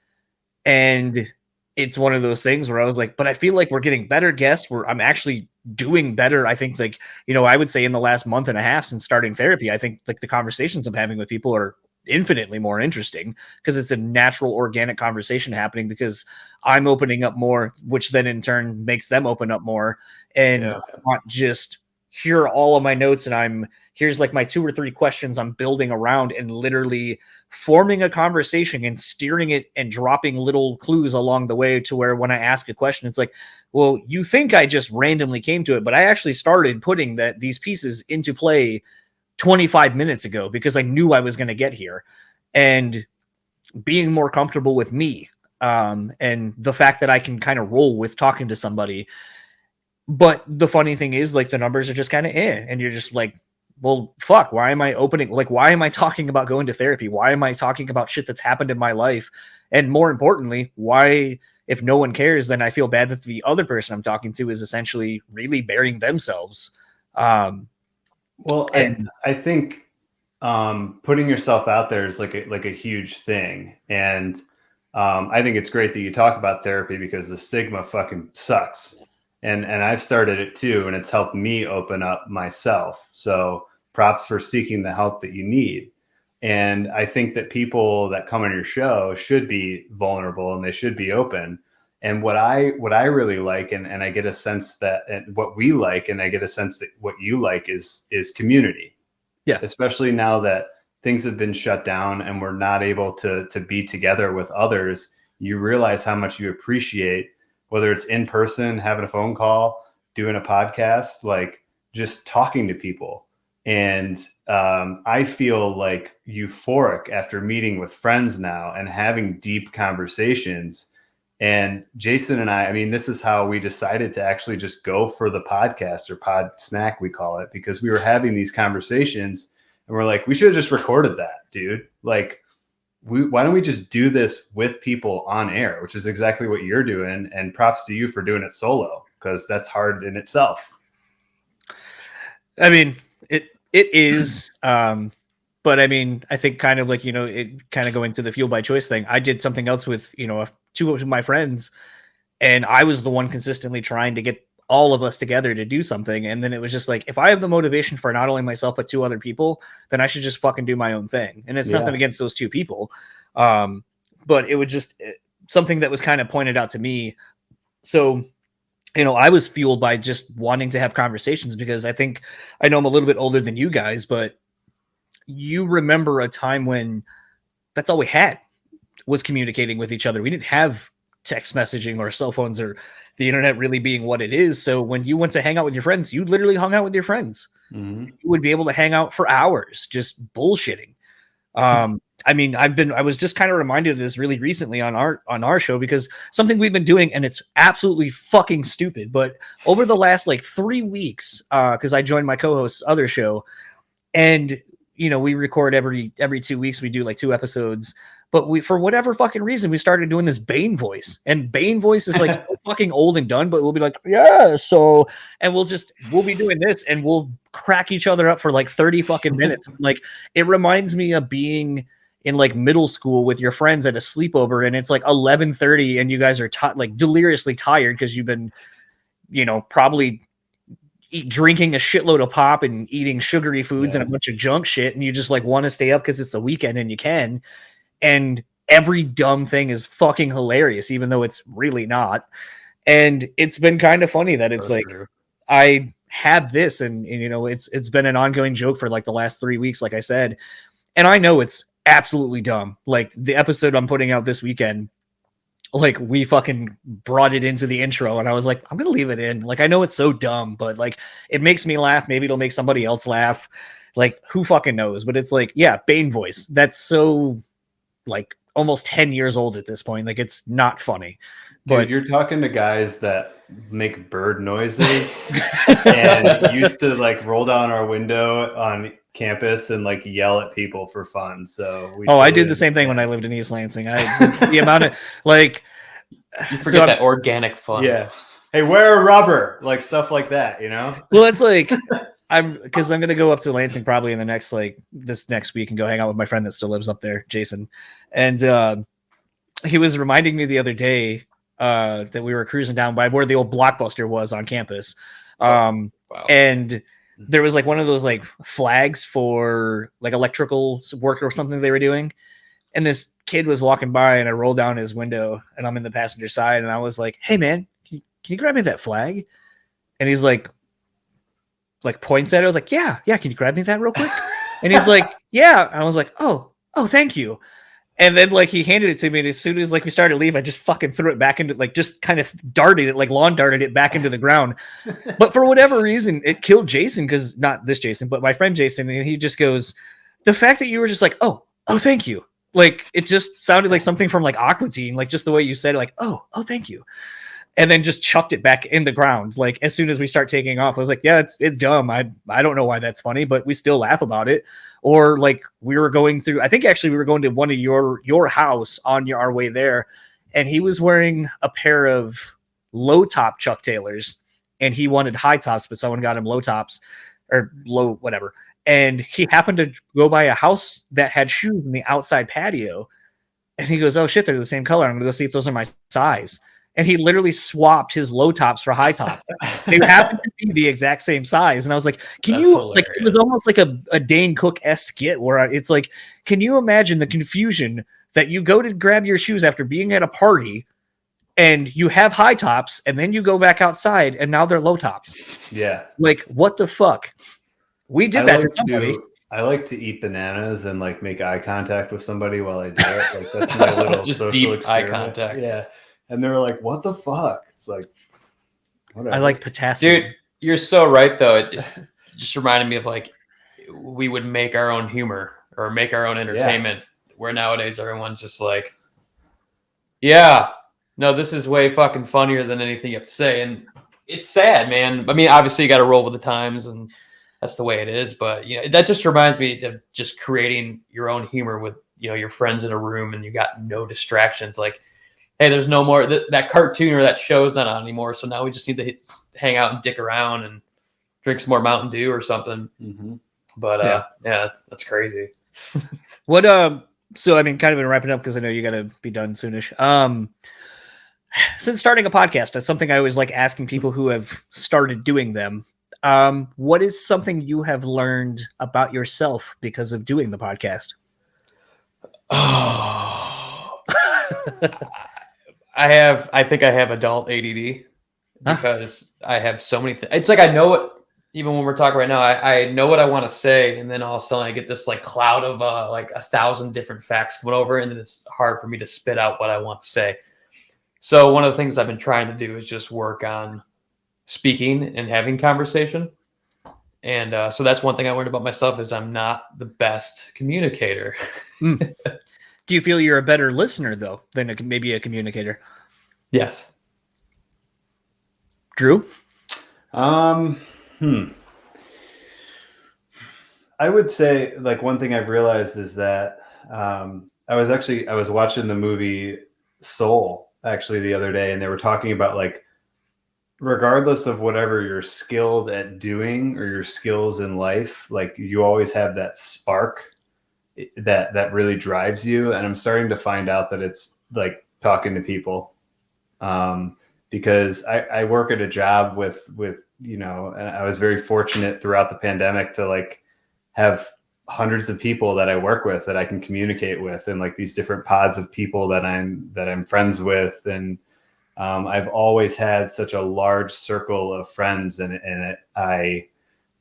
And it's one of those things where I was like, but I feel like we're getting better guests. I'm actually doing better. I think like, you know, I would say in the last month and a half since starting therapy, I think like the conversations I'm having with people are infinitely more interesting because it's a natural organic conversation happening because I'm opening up more, which then in turn makes them open up more and not just hear all of my notes and here's like my 2 or 3 questions I'm building around and literally forming a conversation and steering it and dropping little clues along the way to where when I ask a question, it's like, well, you think I just randomly came to it, but I actually started putting these pieces into play 25 minutes ago because I knew I was going to get here and being more comfortable with me. And the fact that I can kind of roll with talking to somebody. But the funny thing is like the numbers are just kind of and you're just like, well, fuck, why am I why am I talking about going to therapy? Why am I talking about shit that's happened in my life? And more importantly, why, if no one cares, then I feel bad that the other person I'm talking to is essentially really burying themselves. Well, and I think putting yourself out there is like a huge thing. And I think it's great that you talk about therapy because the stigma fucking sucks. And I've started it too, and it's helped me open up myself. So props for seeking the help that you need. And I think that people that come on your show should be vulnerable and they should be open. And what I really like, and I get a sense that, and what we like, and I get a sense that what you like is community. Yeah. Especially now that things have been shut down and we're not able to be together with others, you realize how much you appreciate, whether it's in person, having a phone call, doing a podcast, like just talking to people. And I feel like euphoric after meeting with friends now and having deep conversations. And Jason and I mean, this is how we decided to actually just go for the podcast, or pod snack, we call it, because we were having these conversations and we're like, we should have just recorded that, dude. Like, why don't we just do this with people on air, which is exactly what you're doing. And props to you for doing it solo, because that's hard in itself. I mean, it is. But I mean, I think kind of like, you know, it kind of going to the fuel by choice thing. I did something else with, you know, 2 of my friends, and I was the one consistently trying to get all of us together to do something. And then it was just like, if I have the motivation for not only myself, but 2 other people, then I should just fucking do my own thing. And it's nothing against those 2 people. But it was just something that was kind of pointed out to me. So, you know, I was fueled by just wanting to have conversations because I know I'm a little bit older than you guys, but you remember a time when that's all we had was communicating with each other. We didn't have text messaging or cell phones or the internet really being what it is. So when you went to hang out with your friends, you literally hung out with your friends. Mm-hmm. You would be able to hang out for hours just bullshitting. I mean, I was just kind of reminded of this really recently on our show, because something we've been doing, and it's absolutely fucking stupid, but over the last like 3 weeks, because I joined my co-host's other show, and we record every 2 weeks, we do like 2 episodes, but we, for whatever fucking reason, we started doing this Bane voice, and Bane voice is like so fucking old and done, but we'll be like, yeah, so, and we'll be doing this, and we'll crack each other up for like 30 fucking minutes. Like, it reminds me of being in like middle school with your friends at a sleepover, and it's like 11:30, and you guys are like deliriously tired because you've been, probably drinking a shitload of pop and eating sugary foods and a bunch of junk shit, and you just like want to stay up because it's the weekend and you can, and every dumb thing is fucking hilarious, even though it's really not. And it's been kind of funny that it's so like true. I had this, and it's been an ongoing joke for like the last 3 weeks, like I said, and I know it's absolutely dumb. Like the episode I'm putting out this weekend, like we fucking brought it into the intro, and I was like, I'm gonna leave it in. Like, I know it's so dumb, but like it makes me laugh. Maybe it'll make somebody else laugh. Like, who fucking knows? But it's like, yeah, Bane voice. That's so like almost 10 years old at this point. Like, it's not funny. But dude, you're talking to guys that make bird noises and used to like roll down our window on campus and like yell at people for fun. So I did the same thing when I lived in East Lansing. The amount of like, you forget that organic fun. Yeah. Hey, wear a rubber, like stuff like that, Well, it's like I'm gonna go up to Lansing probably in the next this next week and go hang out with my friend that still lives up there, Jason. And he was reminding me the other day that we were cruising down by where the old Blockbuster was on campus. Wow. And there was like one of those like flags for like electrical work or something they were doing. And this kid was walking by, and I rolled down his window, and I'm in the passenger side, and I was like, hey man, can you grab me that flag? And he's like points at it. I was like, yeah, can you grab me that real quick? And he's like, yeah. I was like, oh, thank you. And then like he handed it to me, and as soon as like we started to leave, I just fucking threw it back into like just kind of darted it, like lawn darted it back into the ground. But for whatever reason, it killed Jason, because not this Jason, but my friend Jason, and he just goes, the fact that you were just like, oh, thank you. Like it just sounded like something from like Aqua Teen, like just the way you said it, like, oh, thank you. And then just chucked it back in the ground. Like as soon as we start taking off, I was like, yeah, it's dumb. I don't know why that's funny, but we still laugh about it. Or like we were going through, I think actually we were going to one of your house on our way there, and he was wearing a pair of low top Chuck Taylors, and he wanted high tops, but someone got him low tops or low whatever. And he happened to go by a house that had shoes in the outside patio, and he goes, oh shit, they're the same color. I'm gonna go see if those are my size. And he literally swapped his low tops for high top. They happened to be the exact same size. And I was like, That's hilarious. Like, it was almost like a Dane Cook-esque skit where it's like, can you imagine the confusion that you go to grab your shoes after being at a party and you have high tops, and then you go back outside and now they're low tops. Yeah. Like, what the fuck? We did that to somebody. I like to eat bananas and like make eye contact with somebody while I do it. Like that's my little just social deep experiment. Eye contact. Yeah. And they were like, what the fuck? It's like, whatever. I like potassium. Dude, you're so right, though. It just reminded me of like, we would make our own humor or make our own entertainment, where nowadays everyone's just like, yeah, no, this is way fucking funnier than anything you have to say. And it's sad, man. I mean, obviously you got to roll with the times, and that's the way it is. But, that just reminds me of just creating your own humor with, your friends in a room, and you got no distractions. Like, hey, there's no more that cartoon or that show's not on anymore. So now we just need to hang out and dick around and drink some more Mountain Dew or something. Mm-hmm. But that's crazy. What so I mean, kind of been wrapping up because I know you got to be done soonish. Since starting a podcast, that's something I always like asking people who have started doing them. What is something you have learned about yourself because of doing the podcast? Oh. I think I have adult ADD because I have so many things. It's like I know even when we're talking right now, I know what I want to say, and then all of a sudden I get this like cloud of like 1,000 different facts coming over, and then it's hard for me to spit out what I want to say. So one of the things I've been trying to do is just work on speaking and having conversation. And so that's one thing I learned about myself is I'm not the best communicator. Do you feel you're a better listener though than maybe a communicator? Yes. Drew? I would say like one thing I've realized is that I was watching the movie Soul actually the other day, and they were talking about like regardless of whatever you're skilled at doing or your skills in life, like you always have that spark that really drives you. And I'm starting to find out that it's like talking to people. Because I work at a job with, and I was very fortunate throughout the pandemic to like have hundreds of people that I work with that I can communicate with, and like these different pods of people that I'm friends with. And I've always had such a large circle of friends, and I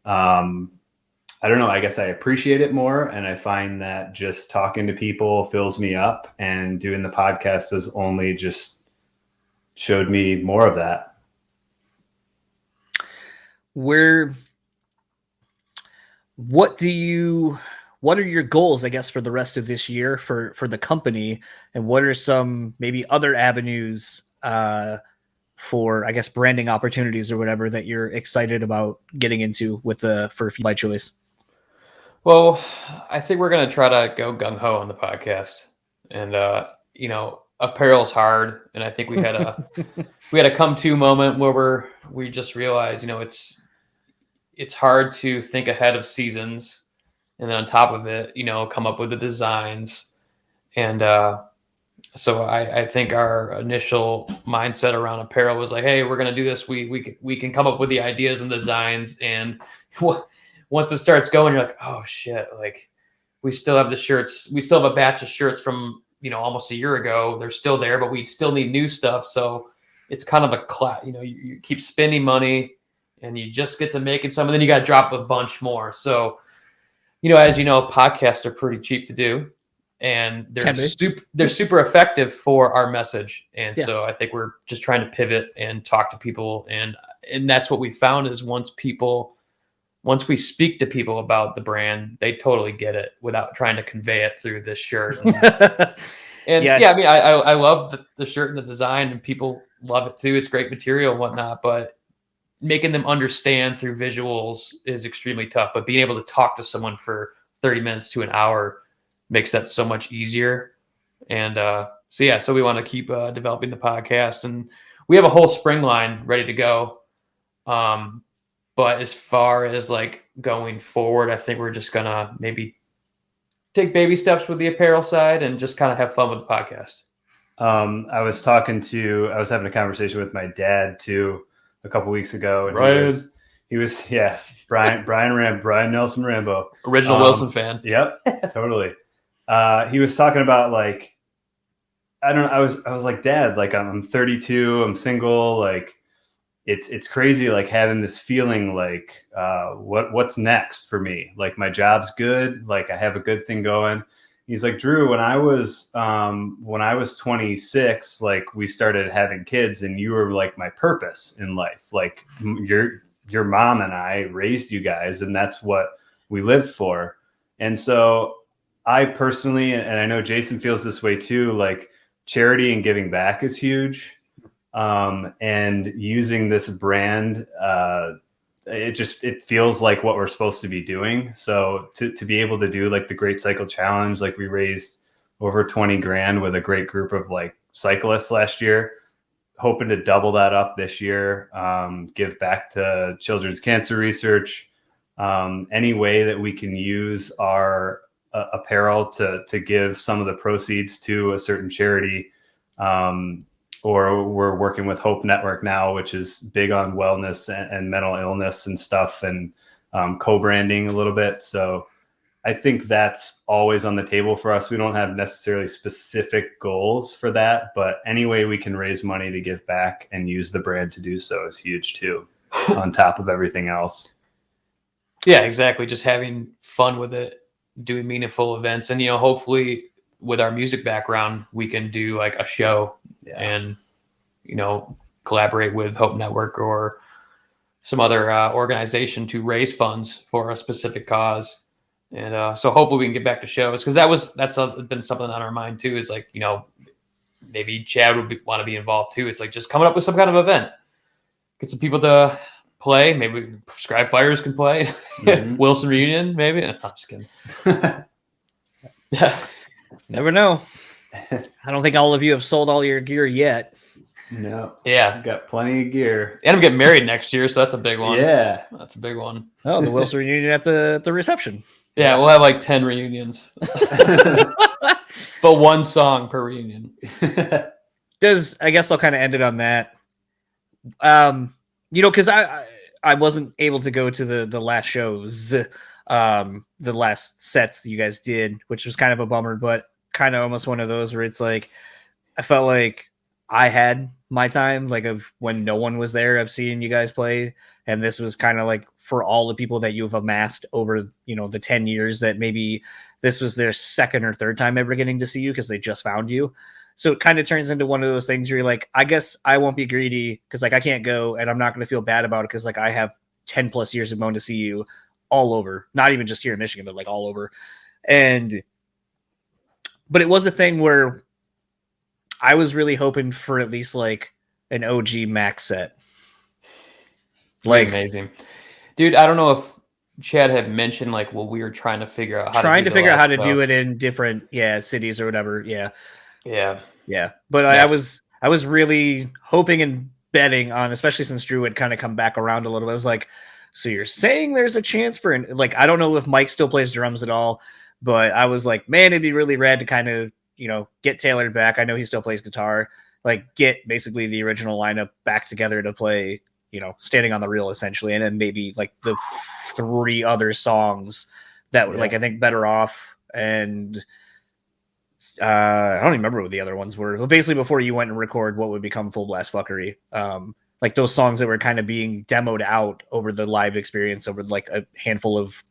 don't know, I guess I appreciate it more. And I find that just talking to people fills me up, and doing the podcast has only just showed me more of that. What are your goals, I guess, for the rest of this year for the company, and what are some maybe other avenues for, I guess, branding opportunities or whatever that you're excited about getting into with for Fuel by Choice? Well, I think we're going to try to go gung-ho on the podcast, and apparel's hard, and I think we had a come to moment where we just realized, it's hard to think ahead of seasons, and then on top of it, come up with the designs. And so I think our initial mindset around apparel was like, hey, we're going to do this. We can come up with the ideas and designs, and once it starts going, you're like, oh shit, like we still have the shirts. We still have a batch of shirts from almost a year ago. They're still there, but we still need new stuff. So it's kind of you keep spending money, and you just get to making some, and then you got to drop a bunch more. So, as you know, podcasts are pretty cheap to do, and they're super effective for our message. And so I think we're just trying to pivot and talk to people. And that's what we found is once we speak to people about the brand, they totally get it without trying to convey it through this shirt. And I mean, I love the shirt and the design, and people love it too. It's great material and whatnot, but making them understand through visuals is extremely tough. But being able to talk to someone for 30 minutes to an hour makes that so much easier. And so we want to keep developing the podcast, and we have a whole spring line ready to go. But as far as like going forward, I think we're just gonna maybe take baby steps with the apparel side and just kind of have fun with the podcast. I was having a conversation with my dad too a couple weeks ago, and he was Brian Nelson Rambo, original Wilson fan. Yep, totally. He was talking about like, I don't know. I was like, Dad, like I'm 32, I'm single, like it's crazy, like having this feeling like what's next for me? Like my job's good, like I have a good thing going. He's like, Drew, when I was 26, like we started having kids, and you were like my purpose in life. Like your mom and I raised you guys, and that's what we lived for. And so I personally, and I know Jason feels this way too, like charity and giving back is huge. And using this brand, it feels like what we're supposed to be doing. So to be able to do like the Great Cycle Challenge, like we raised over 20 grand with a great group of like cyclists last year, hoping to double that up this year, give back to children's cancer research, any way that we can use our apparel to give some of the proceeds to a certain charity. Or we're working with Hope Network now, which is big on wellness and mental illness and stuff, and co-branding a little bit. So I think that's always on the table for us. We don't have necessarily specific goals for that, but any way we can raise money to give back and use the brand to do so is huge too, on top of everything else. Yeah, exactly. Just having fun with it, doing meaningful events. And, hopefully with our music background, we can do like a show and, collaborate with Hope Network or some other organization to raise funds for a specific cause. And so hopefully we can get back to shows, because that's been something on our mind too, is like, maybe Chad would want to be involved too. It's like just coming up with some kind of event, get some people to play. Maybe Prescribed Fires can play. Mm-hmm. Wilson Reunion, maybe. I'm just kidding. Yeah. Never know. I don't think all of you have sold all your gear yet. No. Yeah. Got plenty of gear. And I'm getting married next year, so that's a big one. Yeah. That's a big one. Oh, the Wilson Reunion at the reception. Yeah, we'll have like 10 reunions. But one song per reunion. I guess I'll kind of end it on that. Because I wasn't able to go to the last shows, the last sets that you guys did, which was kind of a bummer, but kind of almost one of those where it's like I felt like I had my time, like of when no one was there of seeing you guys play, and this was kind of like for all the people that you've amassed over the 10 years that maybe this was their second or third time ever getting to see you because they just found you. So it kind of turns into one of those things where you're like, I guess I won't be greedy because like I can't go, and I'm not going to feel bad about it because like I have 10 plus years of known to see you all over, not even just here in Michigan, but like all over. But it was a thing where I was really hoping for at least like an OG Max set. Like amazing, dude. I don't know if Chad had mentioned like, well, we were trying to figure out how to do it in different cities or whatever. Yeah. But yes. I was really hoping and betting on, especially since Drew had kind of come back around a little bit. I was like, so you're saying there's a chance for like, I don't know if Mike still plays drums at all, but I was like, man, it'd be really rad to kind of, get Taylor back. I know he still plays guitar, like get basically the original lineup back together to play, Standing on the Reel essentially. And then maybe like the 3 other songs that were like, I think Better Off. And I don't even remember what the other ones were. But basically before you went and record what would become Full Blast Fuckery, like those songs that were kind of being demoed out over the live experience over like a handful of,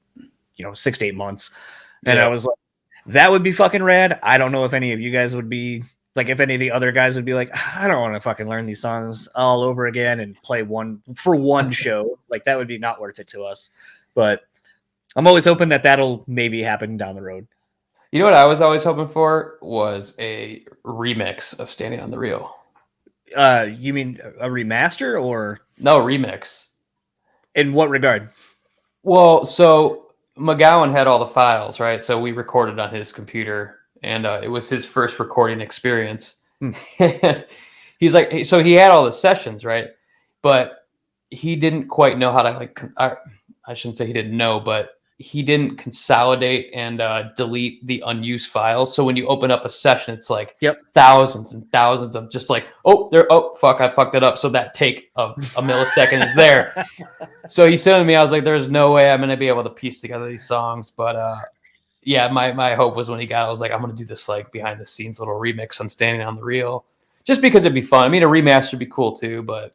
6 to 8 months. And I was like, that would be fucking rad. I don't know if any of you guys would be like, if any of the other guys would be like, I don't want to fucking learn these songs all over again and play one show. Like that would be not worth it to us. But I'm always hoping that that'll maybe happen down the road. You know what I was always hoping for was a remix of Standing on the Reel. You mean a remaster or no remix? In what regard? Well, so McGowan had all the files, right? So we recorded on his computer, and it was his first recording experience. He's like, so he had all the sessions, right? But he didn't quite know how to like. I shouldn't say he didn't know, but he didn't consolidate and delete the unused files. So when you open up a session, it's like thousands and thousands of just like, fuck, I fucked it up. So that take of a millisecond is there. So he said to me, I was like, there's no way I'm going to be able to piece together these songs. But my hope was when he got it, I was like, I'm going to do this like behind the scenes little remix on Standing on the Reel, just because it'd be fun. I mean, a remaster would be cool too, but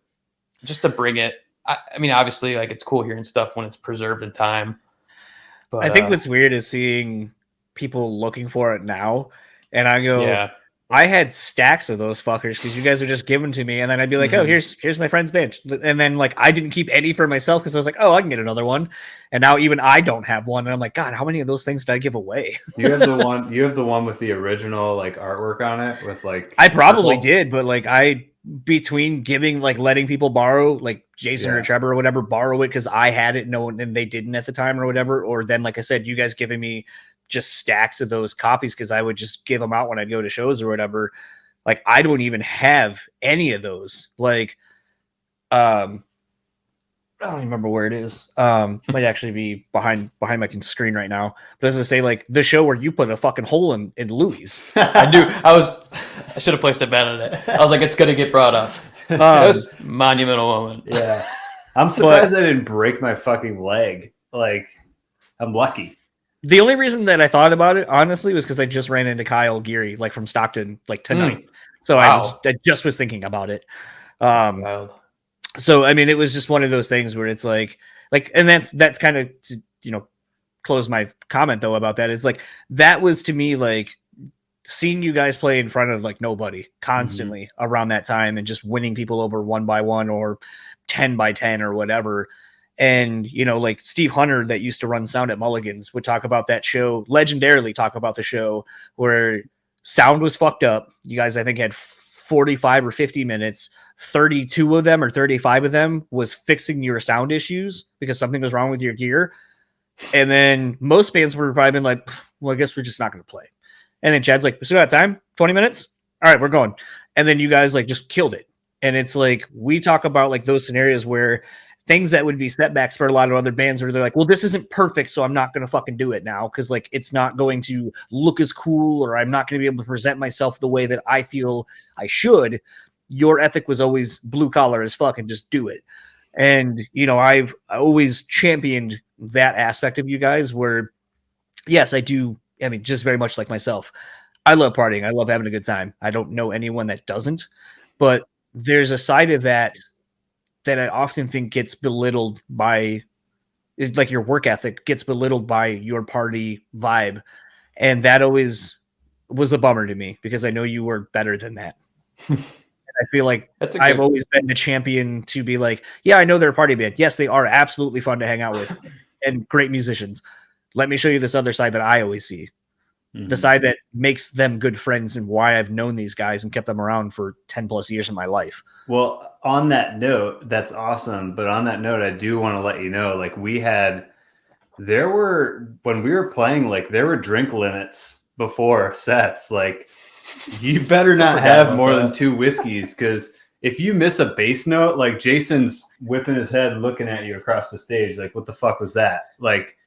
just to bring it, I mean, obviously like it's cool hearing stuff when it's preserved in time. But, I think what's weird is seeing people looking for it now, and I go, I had stacks of those fuckers because you guys are just giving to me, and then I'd be like, oh, here's my friend's bench, and then like I didn't keep any for myself because I was like, oh, I can get another one, and now even I don't have one, and I'm like, God, how many of those things did I give away? You have the one with the original like artwork on it with like. I probably did, but like between giving like letting people borrow like Jason or Trevor or whatever borrow it because I had it and they didn't at the time or whatever, or then like I said, you guys giving me just stacks of those copies because I would just give them out when I'd go to shows or whatever. Like I don't even have any of those. Like I don't remember where it is. Might actually be behind my screen right now. But as I say, like the show where you put a fucking hole in Louis. I do. I should have placed a bet on it. I was like, it's gonna get brought up. It was a monumental moment. Yeah. I'm surprised I didn't break my fucking leg. Like, I'm lucky. The only reason that I thought about it, honestly, was because I just ran into Kyle Geary, like from Stockton, like tonight. So I just was thinking about it. So, I mean, it was just one of those things where it's like Like, and that's kind of, you know, close my comment though about that. Is like, that was to me like seeing you guys play in front of like nobody constantly around that time and just winning people over 1 by 1 or 10 by 10 or whatever. And, you know, like Steve Hunter that used to run sound at Mulligan's would talk about that show, legendarily talk about the show where sound was fucked up. You guys, I think, had 45 or 50 minutes. 32 of them or 35 of them was fixing your sound issues because something was wrong with your gear. And then most bands were probably been like, well, I guess we're just not going to play. And then Chad's like, we still got time? 20 minutes? All right, we're going. And then you guys like just killed it. And it's like, we talk about like those scenarios where things that would be setbacks for a lot of other bands where they're like, well, this isn't perfect, so I'm not going to fucking do it now because like it's not going to look as cool or I'm not going to be able to present myself the way that I feel I should. Your ethic was always blue collar as fuck and just do it. And, you know, I've always championed that aspect of you guys where, yes, I do. I mean, just very much like myself. I love partying. I love having a good time. I don't know anyone that doesn't, but there's a side of that I often think gets belittled by, like, your work ethic gets belittled by your party vibe. And that always was a bummer to me because I know you were better than that. I feel like I've always been the champion to be like, yeah, I know they're a party band. Yes, they are absolutely fun to hang out with and great musicians. Let me show you this other side that I always see. The side that makes them good friends and why I've known these guys and kept them around for 10 plus years of my life. Well, on that note, that's awesome. But on that note, I do want to let you know, like when we were playing, like there were drink limits before sets. Like you better not have more than 2 whiskeys because if you miss a bass note, like Jason's whipping his head looking at you across the stage, like what the fuck was that? Like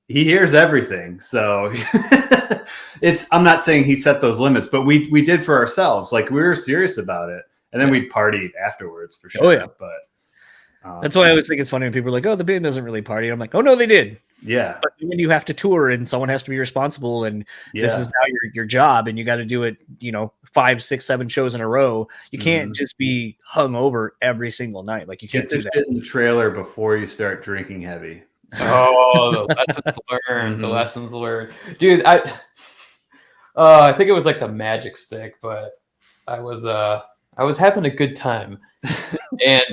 he hears everything. So I'm not saying he set those limits, but we did for ourselves. Like we were serious about it. And then we partied afterwards for sure. Oh, yeah. But that's why I always think it's funny when people are like, oh, the band doesn't really party. I'm like, oh, no, they did. Yeah. But when you have to tour and someone has to be responsible and this is now your job and you got to do it, 5, 6, 7 shows in a row. You can't just be hung over every single night. Like you can't do that. Get in the trailer before you start drinking heavy. Oh, the lessons learned. The lessons learned. Dude, I think it was like the Magic Stick, but I was having a good time. And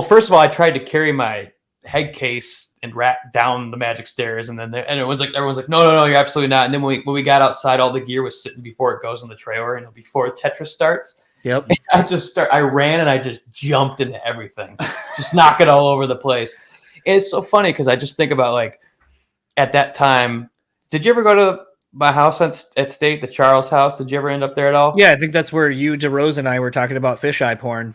first of all, I tried to carry my head case and rat down the magic stairs, and it was like everyone's like, no, you're absolutely not. And then when we got outside, all the gear was sitting before it goes in the trailer, and before Tetris starts. Yep. I ran and I just jumped into everything, just knock it all over the place. And it's so funny because I just think about like at that time, did you ever go to my house at State, the Charles house? Did you ever end up there at all? Yeah, I think that's where you, DeRose, and I were talking about fisheye porn.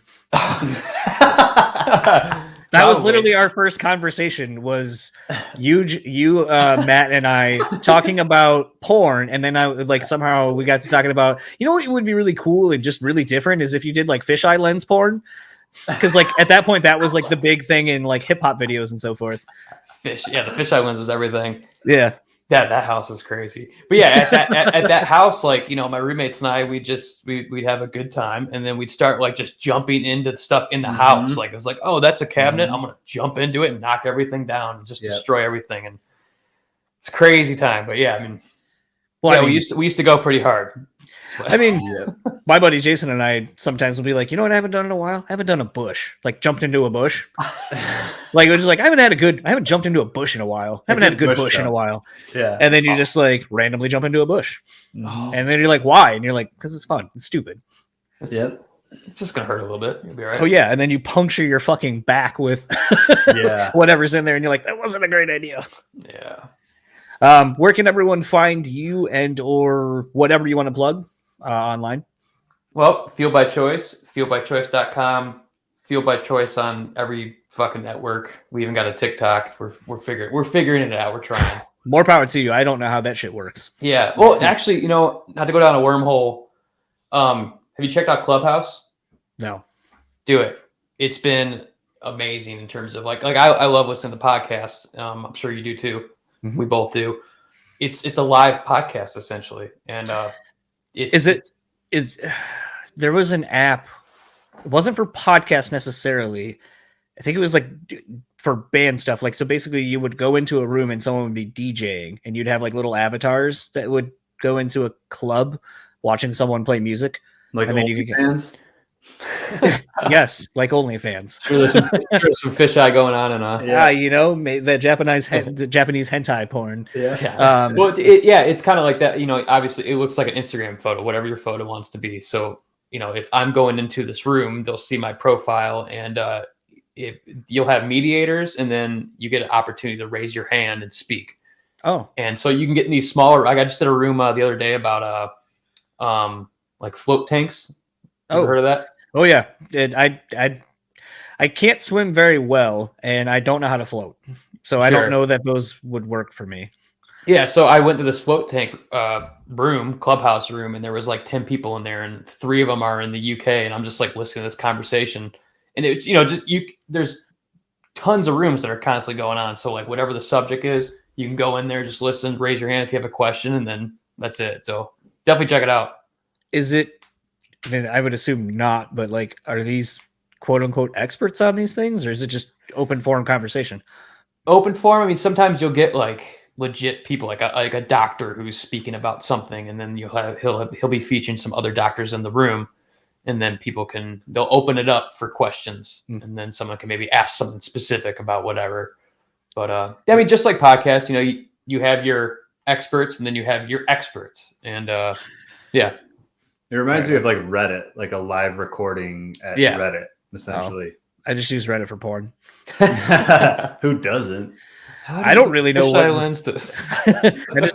That was literally our first conversation. Was you, Matt, and I talking about porn, and then somehow we got to talking about, what would be really cool and just really different is if you did like fisheye lens porn, because like at that point that was like the big thing in like hip hop videos and so forth. The fisheye lens was everything. Yeah. That house was crazy. But yeah, at that house, like, my roommates and I, we'd have a good time. And then we'd start like just jumping into the stuff in the house. Like, it was like, oh, that's a cabinet. I'm going to jump into it and knock everything down and just destroy everything. And it's a crazy time. But yeah, I mean, we used to go pretty hard. I mean, my buddy Jason and I sometimes will be like, you know what I haven't done in a while? I haven't done a bush. Like jumped into a bush. Like it was just like I haven't jumped into a bush in a while. I haven't had a good bush in a while. Yeah. And then you just like randomly jump into a bush. And then you're like, why? And you're like, because it's fun. It's stupid. It's just gonna hurt a little bit. You'll be all right. Oh yeah. And then you puncture your fucking back with whatever's in there, and you're like, that wasn't a great idea. Yeah. Where can everyone find you and or whatever you want to plug online? Well, Fuel by Choice, fuelbychoice.com, Fuel by Choice on every fucking network. We even got a TikTok. We're figuring it out. We're trying. More power to you. I don't know how that shit works. Yeah. Well, actually, not to go down a wormhole. Have you checked out Clubhouse? No. Do it. It's been amazing in terms of like I love listening to podcasts. I'm sure you do too. Mm-hmm. We both do. It's a live podcast essentially, and there was an app. It wasn't for podcasts necessarily. I think it was like for band stuff. Like, so basically you would go into a room and someone would be DJing and you'd have like little avatars that would go into a club watching someone play music. Like and then you could get fans. yes, like OnlyFans. Sure, there's some fisheye going on and Yeah, you know, the Japanese hentai porn. Yeah. well, it's kind of like that. You know, obviously it looks like an Instagram photo, whatever your photo wants to be. So, you know, if I'm going into this room, they'll see my profile, and if you'll have mediators, and then you get an opportunity to raise your hand and speak. Oh, and so you can get in these smaller. I just did a room the other day about like float tanks. Ever heard of that? Oh yeah, I can't swim very well, and I don't know how to float, so I don't know that those would work for me. Yeah, so I went to this float tank clubhouse room, and there was like 10 people in there, and 3 of them are in the UK, and I'm just like listening to this conversation, and it's, you know, there's tons of rooms that are constantly going on. So like whatever the subject is, you can go in there, just listen, raise your hand if you have a question, and then that's it. So definitely check it out. Is it? I mean, I would assume not, but like, are these quote unquote experts on these things, or is it just open forum conversation? Open forum. I mean, sometimes you'll get like legit people, like a doctor who's speaking about something, and then he'll be featuring some other doctors in the room, and then they'll open it up for questions, and then someone can maybe ask something specific about whatever. But I mean, just like podcasts, you know, you have your experts, and then you have your experts, and yeah. It reminds me of like Reddit, like a live recording at Reddit, essentially. I just use Reddit for porn. Who doesn't? I don't really know what. I just don't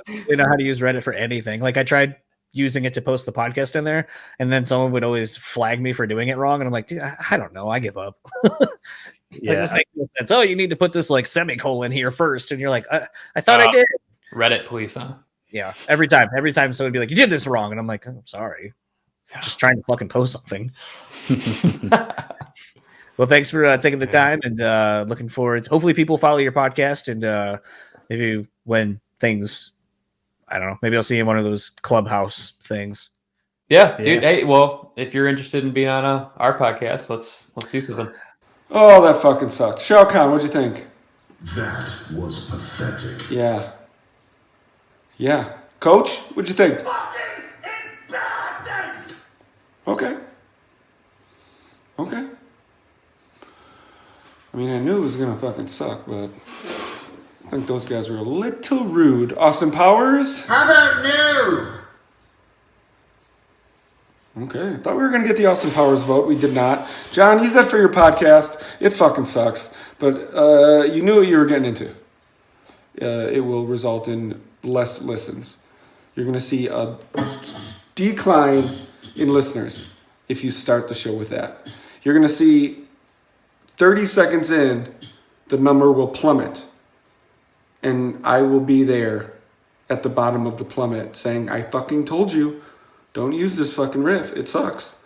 really know how to use Reddit for anything. Like, I tried using it to post the podcast in there, and then someone would always flag me for doing it wrong, and I'm like, dude, I don't know. I give up. Yeah, this makes no sense. Oh, you need to put this like semicolon here first, and you're like, I thought I did. Reddit police, huh? Yeah, every time someone would be like, you did this wrong, and I'm like, oh, I'm sorry. Just trying to fucking post something. Well, thanks for taking the time, and looking forward to, hopefully people follow your podcast, and maybe when things, I don't know, maybe I'll see you in one of those clubhouse things. Yeah, dude. Hey, well, if you're interested in being on our podcast, let's do something. Oh, that fucking sucked. Shao Kahn, what'd you think? That was pathetic. Yeah. Coach, what'd you think? Okay. I mean, I knew it was gonna fucking suck, but I think those guys were a little rude. Austin Powers? How about new? Okay, I thought we were gonna get the Austin Powers vote. We did not. John, use that for your podcast. It fucking sucks, but you knew what you were getting into. It will result in less listens. You're gonna see a decline in listeners if you start the show with that. You're going to see 30 seconds in, the number will plummet. And I will be there at the bottom of the plummet saying, I fucking told you, don't use this fucking riff. It sucks.